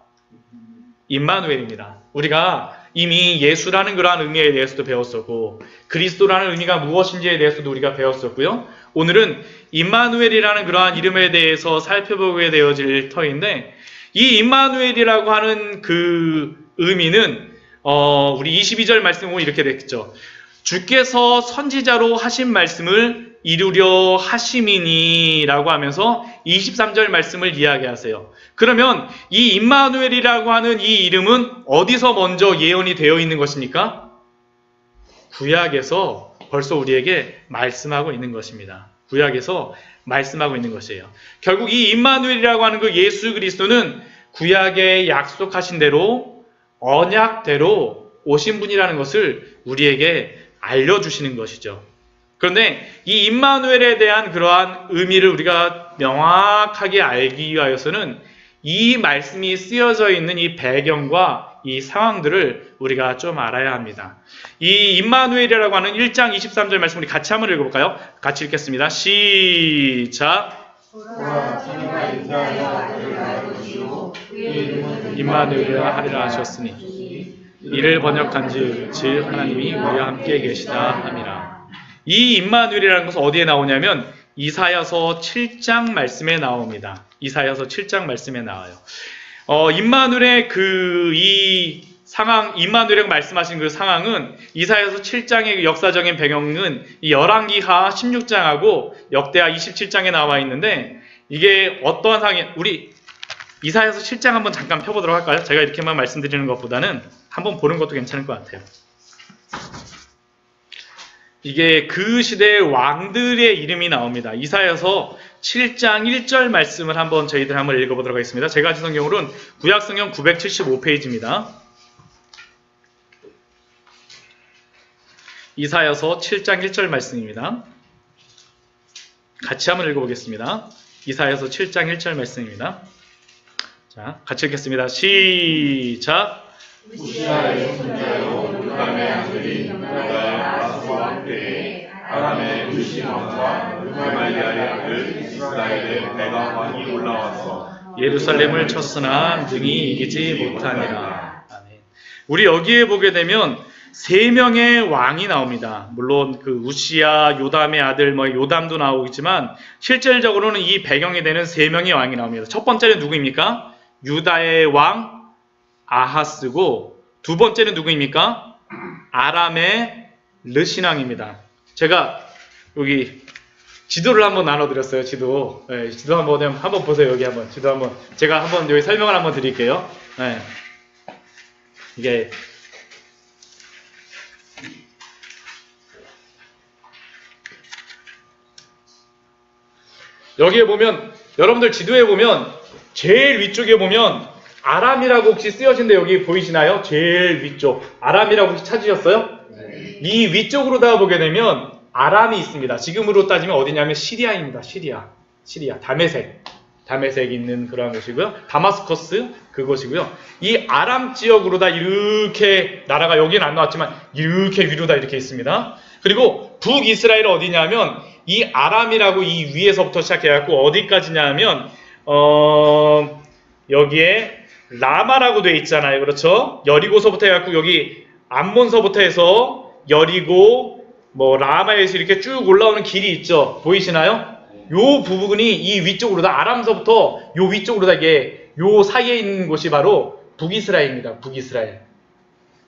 임마누엘입니다. 우리가 이미 예수라는 그러한 의미에 대해서도 배웠었고 그리스도라는 의미가 무엇인지에 대해서도 우리가 배웠었고요. 오늘은 임마누엘이라는 그러한 이름에 대해서 살펴보게 되어질 터인데 이 임마누엘이라고 하는 그 의미는 우리 22절 말씀 보면 이렇게 됐죠. 주께서 선지자로 하신 말씀을 이루려 하심이니라고 하면서 23절 말씀을 이야기하세요. 그러면 이 임마누엘이라고 하는 이 이름은 어디서 먼저 예언이 되어 있는 것입니까? 구약에서 벌써 우리에게 말씀하고 있는 것입니다. 구약에서 말씀하고 있는 것이에요. 결국 이 임마누엘이라고 하는 그 예수 그리스도는 구약에 약속하신 대로 언약대로 오신 분이라는 것을 우리에게 알려주시는 것이죠. 그런데 이 임마누엘에 대한 그러한 의미를 우리가 명확하게 알기 위하여서는 이 말씀이 쓰여져 있는 이 배경과 이 상황들을 우리가 좀 알아야 합니다. 이 임마누엘이라고 하는 1장 23절 말씀 우리 같이 한번 읽어볼까요? 같이 읽겠습니다. 시작. 임마누엘이라 하리라 하셨으니 이를 번역한즉 즉 하나님이 우리와 함께 계시다 함이라. 이 임마누엘이라는 것은 어디에 나오냐면 이사야서 7장 말씀에 나옵니다. 이사야서 7장 말씀에 나와요. 임마누엘의 이 상황, 임마누엘이 말씀하신 그 상황은 이사야서 7장의 역사적인 배경은 이 열왕기하 16장하고 역대하 27장에 나와 있는데 이게 어떠한 상황이 우리 이사야서 7장 한번 잠깐 펴보도록 할까요? 제가 이렇게만 말씀드리는 것보다는 한번 보는 것도 괜찮을 것 같아요. 이게 그 시대의 왕들의 이름이 나옵니다. 이사야서 7장 1절 말씀을 저희들 한번 읽어보도록 하겠습니다. 제가 가진 성경으로는 구약성경 975페이지입니다. 이사야서 7장 1절 말씀입니다. 같이 한번 읽어보겠습니다. 이사야서 7장 1절 말씀입니다. 자, 같이 읽겠습니다. 시작. 우시아의 손자요 요담의 아들인 요다의 아수와 함께 아람의 루시몬과 루말리아의 아들 이스라엘의 내가 왕이 올라와서 예루살렘을 쳤으나 능히 이기지 못하니라. 아멘. 우리 여기에 보게 되면 세 명의 왕이 나옵니다. 물론 그 우시아, 요담의 아들 요담도 나오겠지만 실질적으로는 이 배경이 되는 세 명의 왕이 나옵니다. 첫 번째는 누구입니까? 유다의 왕 아하스고 두 번째는 누구입니까? 아람의 르신왕입니다. 제가 여기 지도를 한번 나눠드렸어요. 지도. 네, 지도 한번 보세요. 여기 한번 지도 한번 제가 한번 여기 설명을 한번 드릴게요. 네. 이게 여기에 보면 여러분들 지도에 보면 제일 위쪽에 보면 아람이라고 혹시 쓰여진데 여기 보이시나요? 제일 위쪽 아람이라고 혹시 찾으셨어요? 네. 이 위쪽으로 다 보게 되면 아람이 있습니다. 지금으로 따지면 어디냐면 시리아입니다. 시리아 다메섹 있는 그런 곳이고요. 다마스커스 그곳이고요. 이 아람 지역으로 다 이렇게 나라가 여기는 안 나왔지만 이렇게 위로 다 이렇게 있습니다. 그리고 북이스라엘 어디냐면 이 아람이라고 이 위에서부터 시작해갖고 어디까지냐면 여기에 라마라고 돼 있잖아요. 그렇죠? 여리고서부터 해갖고 여기 암몬서부터 해서 여리고 라마에서 이렇게 쭉 올라오는 길이 있죠. 보이시나요? 요 부분이 이 위쪽으로 다 아람서부터 요 위쪽으로 다 이게 요 사이에 있는 곳이 바로 북이스라엘입니다. 북이스라엘.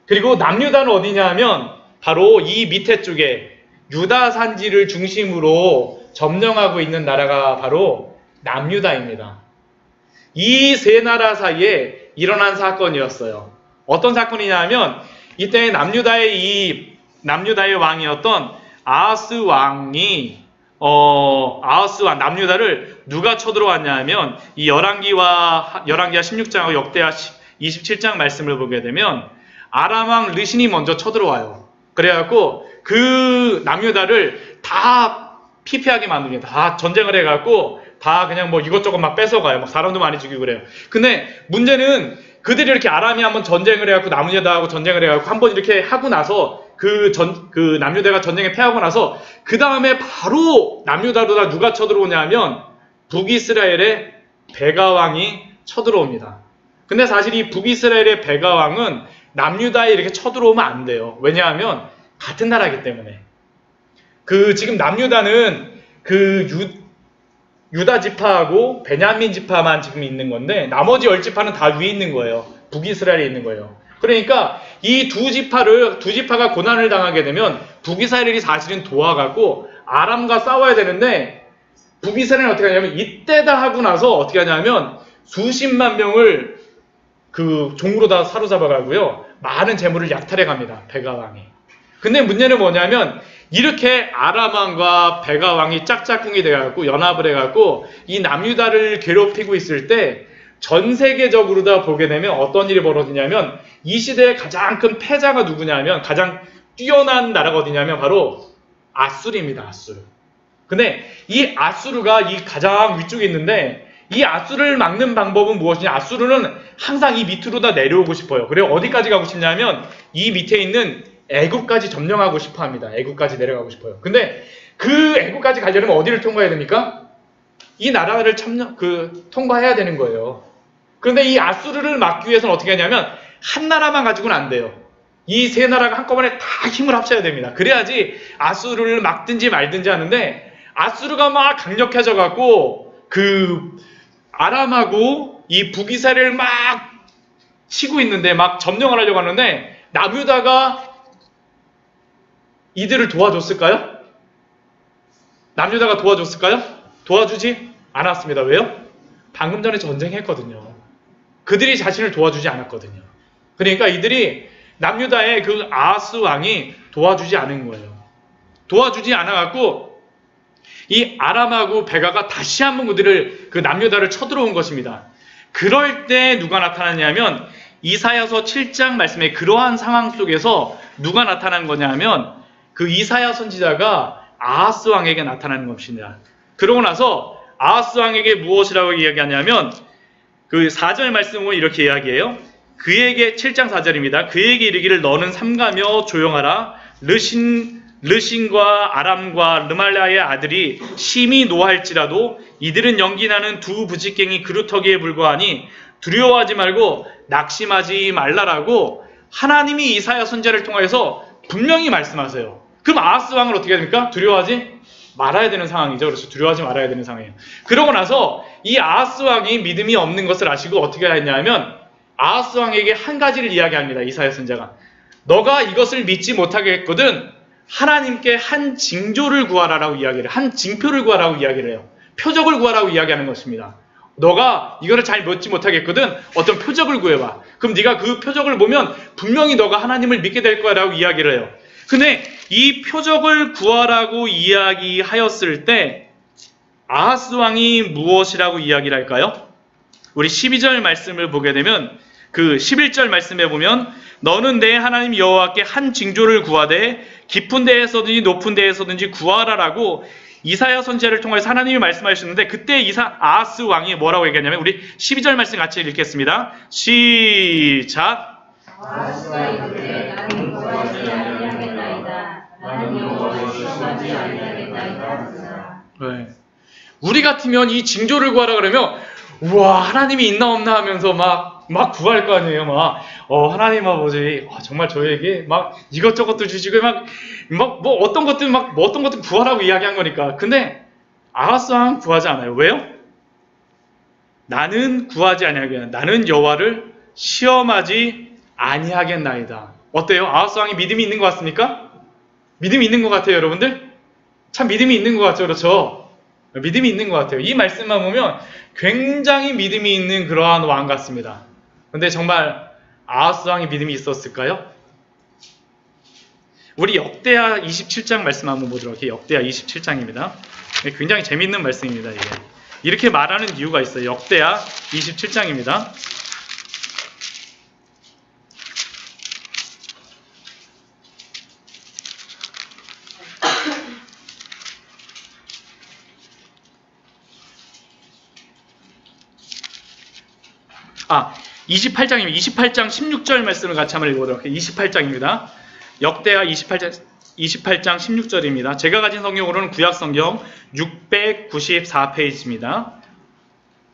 그리고 남유다는 어디냐 하면 바로 이 밑에 쪽에 유다 산지를 중심으로 점령하고 있는 나라가 바로 남유다입니다. 이 세 나라 사이에 일어난 사건이었어요. 어떤 사건이냐면 이때 남유다의 왕이었던 아하스 왕이 아하스 왕 남유다를 누가 쳐들어왔냐면 이 열왕기하 16장하고 역대하 27장 말씀을 보게 되면 아람 왕 르신이 먼저 쳐들어와요. 그래갖고 그 남유다를 다 피폐하게 만듭니다. 다 전쟁을 해갖고 다 그냥 뭐 이것저것 막 뺏어가요. 막 사람도 많이 죽이고 그래요. 근데 문제는 그들이 이렇게 아람이 한번 전쟁을 해갖고 남유다하고 전쟁을 해갖고 한번 이렇게 하고 나서 그 남유다가 전쟁에 패하고 나서 그 다음에 바로 남유다로 누가 쳐들어오냐면 북이스라엘의 베가왕이 쳐들어옵니다. 근데 사실 이 북이스라엘의 베가왕은 남유다에 이렇게 쳐들어오면 안 돼요. 왜냐하면 같은 나라이기 때문에. 지금 남유다는 유다 지파하고 베냐민 지파만 지금 있는 건데 나머지 10지파는 다 위에 있는 거예요. 북이스라엘에 있는 거예요. 그러니까 이 두 지파가 고난을 당하게 되면 북이스라엘이 사실은 도와갖고 아람과 싸워야 되는데 북이스라엘은 어떻게 하냐면 이때다 하고 나서 어떻게 하냐면 수십만 명을 종으로 다 사로잡아가고요. 많은 재물을 약탈해 갑니다. 베가왕이. 근데 문제는 뭐냐면 이렇게 아람왕과 베가왕이 짝짝꿍이 돼갖고 연합을 해갖고 이 남유다를 괴롭히고 있을 때 전 세계적으로 다 보게 되면 어떤 일이 벌어지냐면 이 시대의 가장 큰 패자가 누구냐면 가장 뛰어난 나라가 어디냐면 바로 아수르입니다. 아수르. 근데 이 아수르가 이 가장 위쪽에 있는데 이 아수르를 막는 방법은 무엇이냐? 아수르는 항상 이 밑으로 다 내려오고 싶어요. 그리고 어디까지 가고 싶냐면 이 밑에 있는 애굽까지 점령하고 싶어 합니다. 애굽까지 내려가고 싶어요. 근데 그 애굽까지 가려면 어디를 통과해야 됩니까? 이 나라를 통과해야 되는 거예요. 그런데 이 아수르를 막기 위해서는 어떻게 하냐면 한 나라만 가지고는 안 돼요. 이 세 나라가 한꺼번에 다 힘을 합쳐야 됩니다. 그래야지 아수르를 막든지 말든지 하는데 아수르가 막 강력해져 갖고 아람하고 이 북이스라엘을 막 치고 있는데 막 점령을 하려고 하는데 남유다가 이들을 도와줬을까요? 남유다가 도와줬을까요? 도와주지 않았습니다. 왜요? 방금 전에 전쟁했거든요. 그들이 자신을 도와주지 않았거든요. 그러니까 이들이 남유다의 아하스 왕이 도와주지 않은 거예요. 도와주지 않아갖고 이 아람하고 베가가 다시 한번 남유다를 쳐들어온 것입니다. 그럴 때 누가 나타났냐면 이사야서 7장 말씀에 그러한 상황 속에서 누가 나타난 거냐면 이사야 선지자가 아하스 왕에게 나타나는 것입니다. 그러고 나서 아하스 왕에게 무엇이라고 이야기하냐면 4절 말씀은 이렇게 이야기해요. 그에게 7장 4절입니다. 그에게 이르기를 너는 삼가며 조용하라. 르신과 아람과 르말라의 아들이 심히 노할지라도 이들은 연기나는 두 부직갱이 그루터기에 불과하니 두려워하지 말고 낙심하지 말라라고 하나님이 이사야 선지자를 통해서 분명히 말씀하세요. 그럼 아하스 왕은 어떻게 해야 됩니까? 두려워하지 말아야 되는 상황이죠. 그래서 두려워하지 말아야 되는 상황이에요. 그러고 나서 이 아하스 왕이 믿음이 없는 것을 아시고 어떻게 했냐면 아하스 왕에게 한 가지를 이야기합니다. 이사야 선지자가. 너가 이것을 믿지 못하겠거든 하나님께 한 징조를 구하라라고 이야기를 한 징표를 구하라고 이야기를 해요. 표적을 구하라고 이야기하는 것입니다. 너가 이거를 잘 믿지 못하겠거든 어떤 표적을 구해봐. 그럼 네가 그 표적을 보면 분명히 너가 하나님을 믿게 될 거야라고 이야기를 해요. 근데 이 표적을 구하라고 이야기하였을 때 아하스 왕이 무엇이라고 이야기를 할까요? 우리 12절 말씀을 보게 되면 11절 말씀에 보면 너는 내 하나님 여호와께 한 징조를 구하되 깊은 데에서든지 높은 데에서든지 구하라라고 이사야 선지자를 통해서 하나님이 말씀하셨는데 그때 아하스 왕이 뭐라고 얘기하냐면 우리 12절 말씀 같이 읽겠습니다. 시작. 아하스가 이르되 나는 구하지 아니하겠나이다. 나는 여호와를 시험하지 아니하겠나이다. 네. 우리 같으면 이 징조를 구하라 그러면 우와 하나님이 있나 없나 하면서 막 구할 거 아니에요. 하나님 아버지 정말 저에게 막 이것저것도 주시고 뭐 어떤 것들 구하라고 이야기한 거니까. 근데 아하스 왕은 구하지 않아요. 왜요? 나는 구하지 아니하겠나이다. 나는 여호와를 시험하지 아니하겠나이다. 어때요? 아하스 왕이 믿음이 있는 것 같습니까? 믿음이 있는 것 같아요, 여러분들? 참 믿음이 있는 것 같죠, 그렇죠? 믿음이 있는 것 같아요. 이 말씀만 보면 굉장히 믿음이 있는 그러한 왕 같습니다. 근데 정말 아하스 왕이 믿음이 있었을까요? 우리 역대하 27장 말씀 한번 보도록 할게요. 역대하 27장입니다. 굉장히 재밌는 말씀입니다. 이게. 이렇게 말하는 이유가 있어요. 역대하 27장입니다. 아, 28장입니다. 28장 16절 말씀을 같이 한번 읽어보도록 할게요. 28장입니다. 역대하 28장 16절입니다. 제가 가진 성경으로는 구약 성경 694페이지입니다.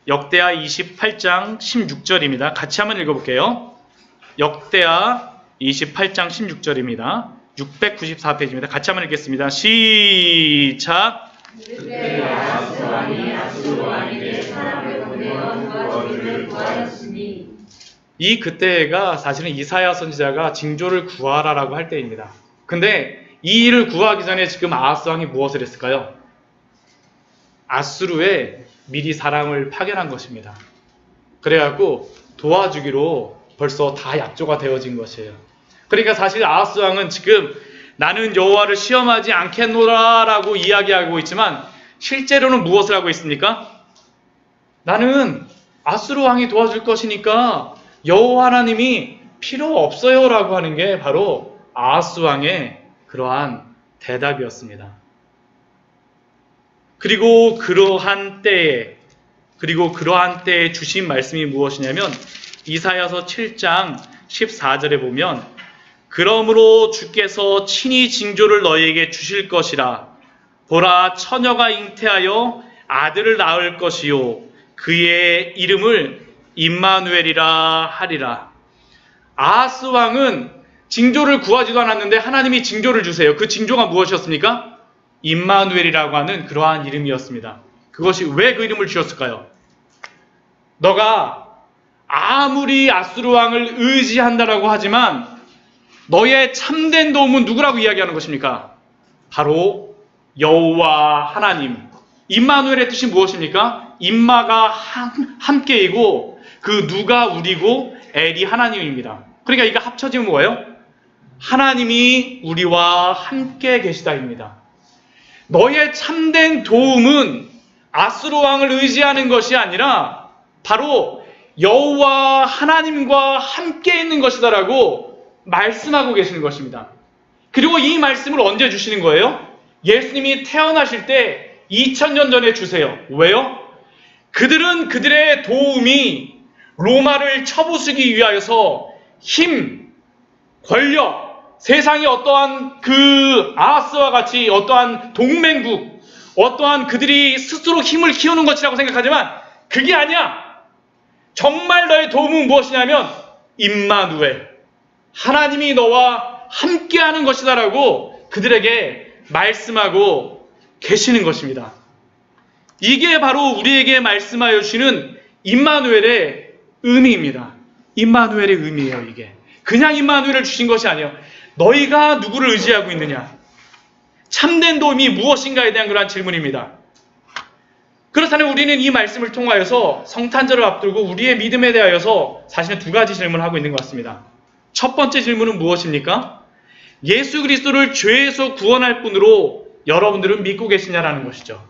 역대하 28장 16절입니다. 같이 한번 읽어볼게요. 역대하 28장 16절입니다. 694페이지입니다. 같이 한번 읽겠습니다. 시작! 그때 아하스 왕이 아수르 왕에게 사람을 보내어 도와주기를 구하였으니. 이 그때가 사실은 이사야 선지자가 징조를 구하라라고 할 때입니다. 근데 이 일을 구하기 전에 지금 아하스 왕이 무엇을 했을까요? 아수르에 미리 사람을 파견한 것입니다. 그래갖고 도와주기로 벌써 다 약조가 되어진 것이에요. 그러니까 사실 아하스 왕은 지금 나는 여호와를 시험하지 않겠노라라고 이야기하고 있지만 실제로는 무엇을 하고 있습니까? 나는 아수르 왕이 도와줄 것이니까 여호와 하나님이 필요 없어요라고 하는 게 바로 아하스 왕의 그러한 대답이었습니다. 그리고 그러한 때에 주신 말씀이 무엇이냐면 이사야서 7장 14절에 보면 그러므로 주께서 친히 징조를 너희에게 주실 것이라. 보라, 처녀가 잉태하여 아들을 낳을 것이요 그의 이름을 임마누엘이라 하리라. 아하스 왕은 징조를 구하지도 않았는데 하나님이 징조를 주세요. 그 징조가 무엇이었습니까? 임마누엘이라고 하는 그러한 이름이었습니다. 그것이 왜 그 이름을 주셨을까요? 너가 아무리 아수르 왕을 의지한다라고 하지만 너의 참된 도움은 누구라고 이야기하는 것입니까? 바로 여호와 하나님. 임마누엘의 뜻이 무엇입니까? 임마가 함께이고 그 누가 우리고 엘이 하나님입니다. 그러니까 이거 합쳐지면 뭐예요? 하나님이 우리와 함께 계시다입니다. 너의 참된 도움은 아수르 왕을 의지하는 것이 아니라 바로 여호와 하나님과 함께 있는 것이다라고 말씀하고 계시는 것입니다. 그리고 이 말씀을 언제 주시는 거예요? 예수님이 태어나실 때 2000년 전에 주세요. 왜요? 그들은 그들의 도움이 로마를 쳐부수기 위하여서 힘, 권력, 세상의 어떠한 그 아하스와 같이 어떠한 동맹국, 어떠한 그들이 스스로 힘을 키우는 것이라고 생각하지만 그게 아니야. 정말 너의 도움은 무엇이냐면 임마누엘, 하나님이 너와 함께하는 것이다라고 그들에게 말씀하고 계시는 것입니다. 이게 바로 우리에게 말씀하여 주시는 임마누엘의 의미입니다. 임마누엘의 의미예요. 이게 그냥 임마누엘을 주신 것이 아니에요. 너희가 누구를 의지하고 있느냐? 참된 도움이 무엇인가에 대한 그러한 질문입니다. 그렇다면 우리는 이 말씀을 통하여서 성탄절을 앞두고 우리의 믿음에 대하여서 사실은 두 가지 질문을 하고 있는 것 같습니다. 첫 번째 질문은 무엇입니까? 예수 그리스도를 죄에서 구원할 분으로 여러분들은 믿고 계시냐라는 것이죠.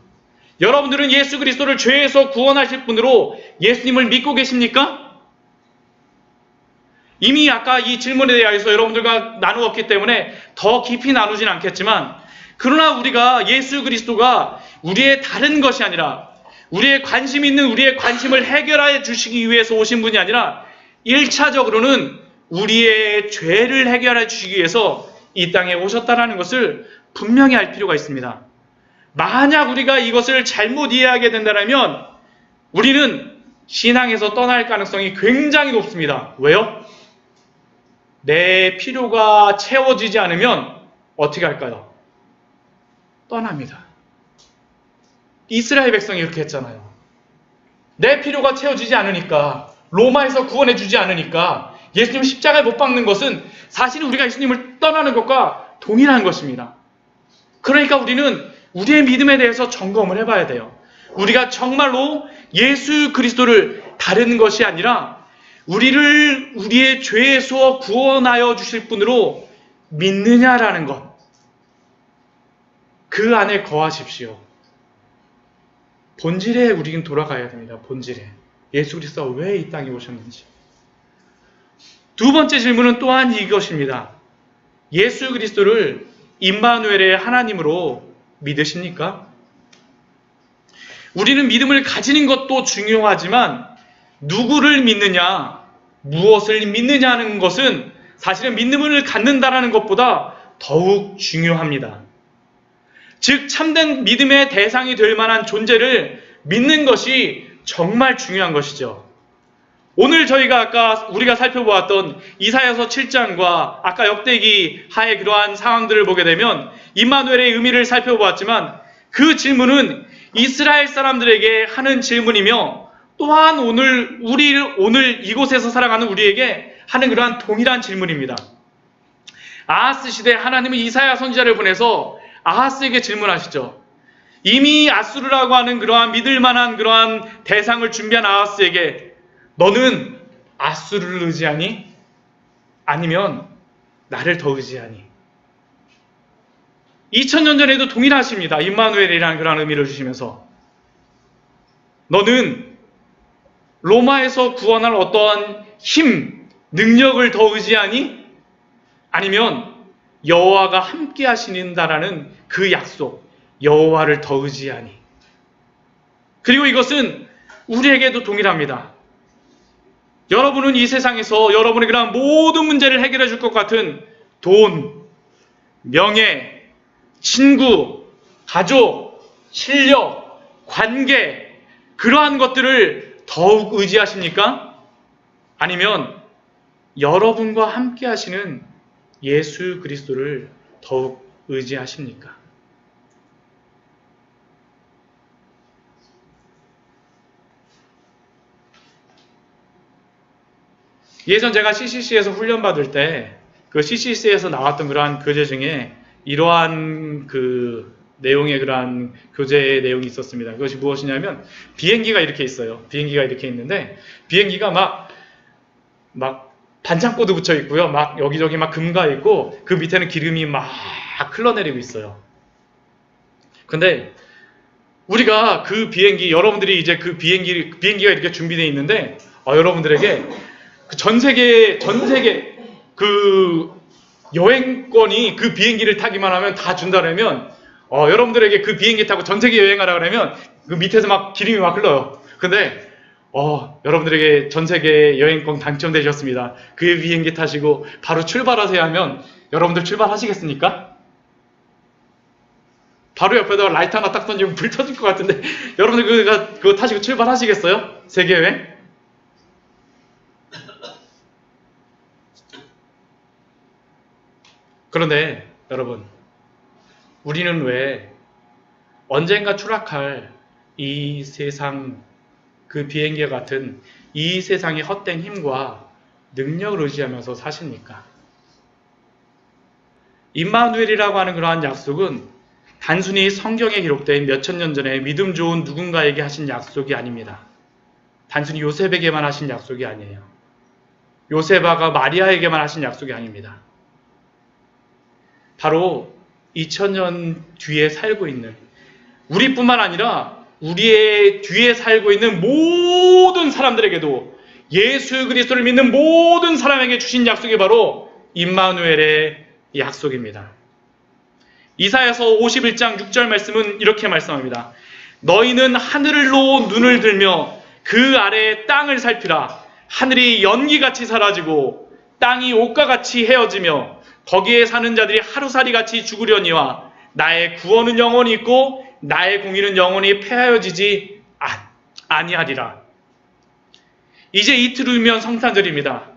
여러분들은 예수 그리스도를 죄에서 구원하실 분으로 예수님을 믿고 계십니까? 이미 아까 이 질문에 대하여서 여러분들과 나누었기 때문에 더 깊이 나누진 않겠지만 그러나 우리가 예수 그리스도가 우리의 다른 것이 아니라 우리의 관심 있는 우리의 관심을 해결해 주시기 위해서 오신 분이 아니라 1차적으로는 우리의 죄를 해결해 주시기 위해서 이 땅에 오셨다는 것을 분명히 알 필요가 있습니다. 만약 우리가 이것을 잘못 이해하게 된다면 우리는 신앙에서 떠날 가능성이 굉장히 높습니다. 왜요? 내 필요가 채워지지 않으면 어떻게 할까요? 떠납니다. 이스라엘 백성이 이렇게 했잖아요. 내 필요가 채워지지 않으니까, 로마에서 구원해 주지 않으니까 예수님 십자가에 못 박는 것은 사실 우리가 예수님을 떠나는 것과 동일한 것입니다. 그러니까 우리는 우리의 믿음에 대해서 점검을 해봐야 돼요. 우리가 정말로 예수 그리스도를 다른 것이 아니라 우리를 우리의 죄에서 구원하여 주실 분으로 믿느냐라는 것. 그 안에 거하십시오. 본질에 우리는 돌아가야 됩니다. 본질에. 예수 그리스도가 왜 이 땅에 오셨는지. 두 번째 질문은 또한 이것입니다. 예수 그리스도를 임마누엘의 하나님으로 믿으십니까? 우리는 믿음을 가지는 것도 중요하지만 누구를 믿느냐, 무엇을 믿느냐 하는 것은 사실은 믿음을 갖는다라는 것보다 더욱 중요합니다. 즉 참된 믿음의 대상이 될 만한 존재를 믿는 것이 정말 중요한 것이죠. 오늘 저희가 우리가 살펴보았던 이사야서 7장과 아까 역대기 하의 그러한 상황들을 보게 되면 임마누엘의 의미를 살펴보았지만 그 질문은 이스라엘 사람들에게 하는 질문이며 또한 오늘 이곳에서 살아가는 우리에게 하는 그러한 동일한 질문입니다. 아하스 시대 하나님은 이사야 선지자를 보내서 아하스에게 질문하시죠. 이미 아수르라고 하는 그러한 믿을 만한 그러한 대상을 준비한 아하스에게 너는 아수르를 의지하니? 아니면 나를 더 의지하니? 2000년 전에도 동일하십니다. 임마누엘이라는 그런 의미를 주시면서 너는 로마에서 구원할 어떠한 힘, 능력을 더 의지하니? 아니면 여호와가 함께 하시는다라는 그 약속, 여호와를 더 의지하니? 그리고 이것은 우리에게도 동일합니다. 여러분은 이 세상에서 여러분의 그런 모든 문제를 해결해 줄 것 같은 돈, 명예, 친구, 가족, 실력, 관계, 그러한 것들을 더욱 의지하십니까? 아니면 여러분과 함께 하시는 예수 그리스도를 더욱 의지하십니까? 예전 제가 CCC에서 훈련받을 때 그 CCC에서 나왔던 그러한 교재 중에 이러한 그 내용의 그러한 교재의 내용이 있었습니다. 그것이 무엇이냐면 비행기가 이렇게 있어요. 비행기가 이렇게 있는데 비행기가 막 반창고도 붙여 있고요. 막 여기저기 막 금가 있고 그 밑에는 기름이 막 흘러내리고 있어요. 근데 우리가 그 비행기, 여러분들이 이제 그 비행기가 이렇게 준비되어 있는데 여러분들에게 그 전 세계 그 여행권이 그 비행기를 타기만 하면 다 준다라면 여러분들에게 그 비행기 타고 전 세계 여행하라 그러면 그 밑에서 막 기름이 막 흘러요. 근데 여러분들에게 전 세계 여행권 당첨되셨습니다. 그 비행기 타시고 바로 출발하세요 하면 여러분들 출발하시겠습니까? 바로 옆에다가 라이트 하나 딱 던지면 불 터질 것 같은데 여러분들 그거 타시고 출발하시겠어요? 세계 여행? 그런데 여러분, 우리는 왜 언젠가 추락할 이 세상, 그 비행기와 같은 이 세상의 헛된 힘과 능력을 의지하면서 사십니까? 임마누엘이라고 하는 그러한 약속은 단순히 성경에 기록된 몇천 년 전에 믿음 좋은 누군가에게 하신 약속이 아닙니다. 단순히 요셉에게만 하신 약속이 아니에요. 요셉아가 마리아에게만 하신 약속이 아닙니다. 바로 2000년 뒤에 살고 있는 우리뿐만 아니라 우리의 뒤에 살고 있는 모든 사람들에게도 예수 그리스도를 믿는 모든 사람에게 주신 약속이 바로 임마누엘의 약속입니다. 이사야서 51장 6절 말씀은 이렇게 말씀합니다. 너희는 하늘로 눈을 들며 그 아래 땅을 살피라. 하늘이 연기같이 사라지고 땅이 옷과 같이 헤어지며 거기에 사는 자들이 하루살이같이 죽으려니와 나의 구원은 영원히 있고 나의 공의는 영원히 폐하여지지 아니하리라. 이제 이틀 후면 성탄절입니다.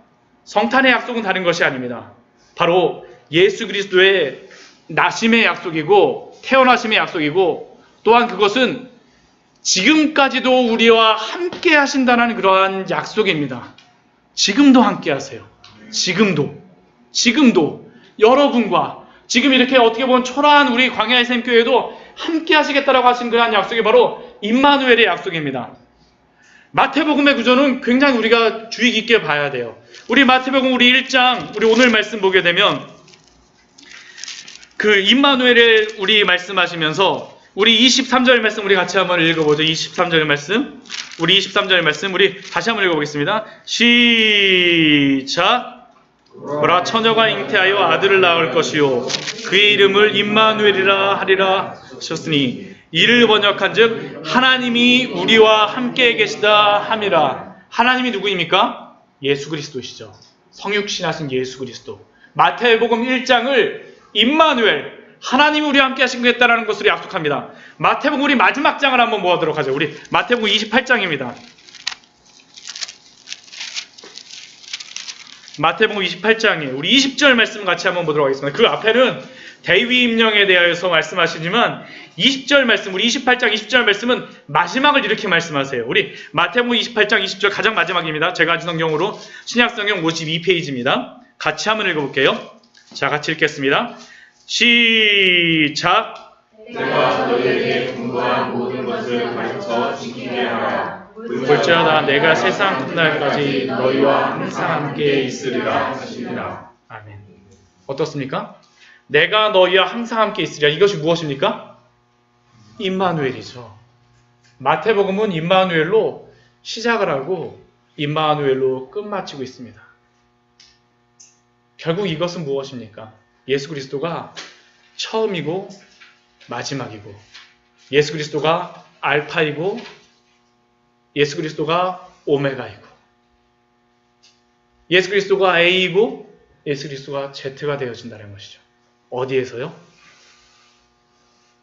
성탄의 약속은 다른 것이 아닙니다. 바로 예수 그리스도의 나심의 약속이고 태어나심의 약속이고 또한 그것은 지금까지도 우리와 함께 하신다는 그러한 약속입니다. 지금도 함께 하세요. 지금도 여러분과 지금 이렇게 어떻게 보면 초라한 우리 광야의 샘교회도 함께 하시겠다라고 하신 그러한 약속이 바로 임마누엘의 약속입니다. 마태복음의 구조는 굉장히 우리가 주의 깊게 봐야 돼요. 우리 마태복음 우리 1장 우리 오늘 말씀 보게 되면 그 임마누엘을 우리 말씀하시면서 우리 23절 말씀 우리 같이 한번 읽어보죠. 23절 말씀 우리 23절 말씀 우리 다시 한번 읽어보겠습니다. 시작. 보라 처녀가 잉태하여 아들을 낳을 것이요 그의 이름을 임마누엘이라 하리라 하셨으니 이를 번역한즉 하나님이 우리와 함께 계시다 함이라. 하나님이 누구입니까? 예수 그리스도시죠. 성육신하신 예수 그리스도. 마태복음 1장을 임마누엘 하나님이 우리와 함께 하시겠다라는 것으로 약속합니다. 마태복음 우리 마지막 장을 한번 모아보도록 하죠. 우리 마태복음 28장입니다. 마태복음 28장에 우리 20절 말씀 같이 한번 보도록 하겠습니다. 그 앞에는 대위 임령에 대하여서 말씀하시지만 20절 말씀, 우리 28장 20절 말씀은 마지막을 이렇게 말씀하세요. 우리 마태복음 28장 20절 가장 마지막입니다. 제가 가진 성경으로 신약성경 52페이지입니다. 같이 한번 읽어볼게요. 자, 같이 읽겠습니다. 시작. 내가 너희에게 분부한 모든 것을 가르쳐 지키게 하라. 볼지어다 내가 세상 끝날까지 너희와 항상 함께 있으리라 하시니라. 아멘. 어떻습니까? 내가 너희와 항상 함께 있으리라. 이것이 무엇입니까? 임마누엘이죠. 마태복음은 임마누엘로 시작을 하고 임마누엘로 끝마치고 있습니다. 결국 이것은 무엇입니까? 예수 그리스도가 처음이고 마지막이고 예수 그리스도가 알파이고 예수 그리스도가 오메가이고 예수 그리스도가 A이고 예수 그리스도가 Z가 되어진다는 것이죠. 어디에서요?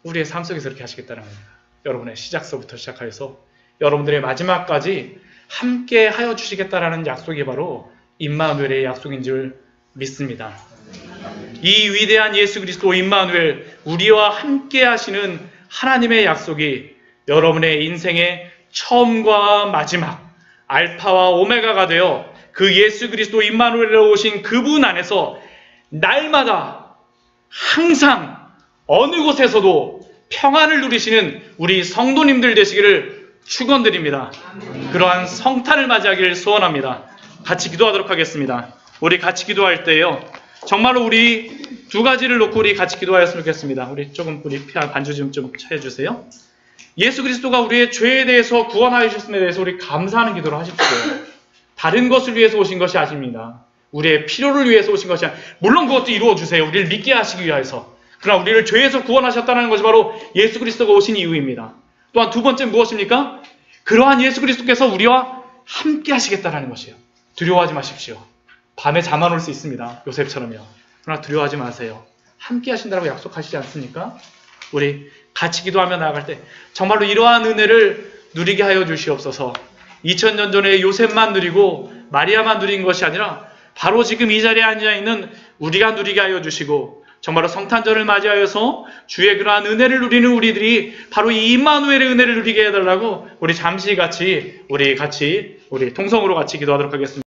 우리의 삶 속에서 이렇게 하시겠다는 겁니다. 여러분의 시작서부터 시작하여서 여러분들의 마지막까지 함께 하여 주시겠다라는 약속이 바로 임마누엘의 약속인 줄 믿습니다. 이 위대한 예수 그리스도 임마누엘, 우리와 함께 하시는 하나님의 약속이 여러분의 인생의 처음과 마지막, 알파와 오메가가 되어 그 예수 그리스도 임마누엘로 오신 그분 안에서 날마다 항상 어느 곳에서도 평안을 누리시는 우리 성도님들 되시기를 축원드립니다. 그러한 성탄을 맞이하기를 소원합니다. 같이 기도하도록 하겠습니다. 우리 같이 기도할 때요, 정말로 우리 두 가지를 놓고 우리 같이 기도하였으면 좋겠습니다. 우리 조금 우리 반주 좀 쳐주세요. 예수 그리스도가 우리의 죄에 대해서 구원하여 주셨음에 대해서 우리 감사하는 기도를 하십시오. 다른 것을 위해서 오신 것이 아닙니다. 우리의 필요를 위해서 오신 것이 아닙니다. 물론 그것도 이루어주세요. 우리를 믿게 하시기 위해서. 그러나 우리를 죄에서 구원하셨다는 것이 바로 예수 그리스도가 오신 이유입니다. 또한 두 번째 무엇입니까? 그러한 예수 그리스도께서 우리와 함께 하시겠다는 것이에요. 두려워하지 마십시오. 밤에 잠 안 올 수 있습니다. 요셉처럼요. 그러나 두려워하지 마세요. 함께 하신다고 약속하시지 않습니까? 우리 같이 기도하며 나아갈 때 정말로 이러한 은혜를 누리게 하여 주시옵소서. 2000년 전에 요셉만 누리고 마리아만 누린 것이 아니라 바로 지금 이 자리에 앉아있는 우리가 누리게 하여 주시고 정말로 성탄절을 맞이하여서 주의 그러한 은혜를 누리는 우리들이 바로 이 임마누엘의 은혜를 누리게 해달라고 우리 잠시 같이 우리 통성으로 같이 기도하도록 하겠습니다.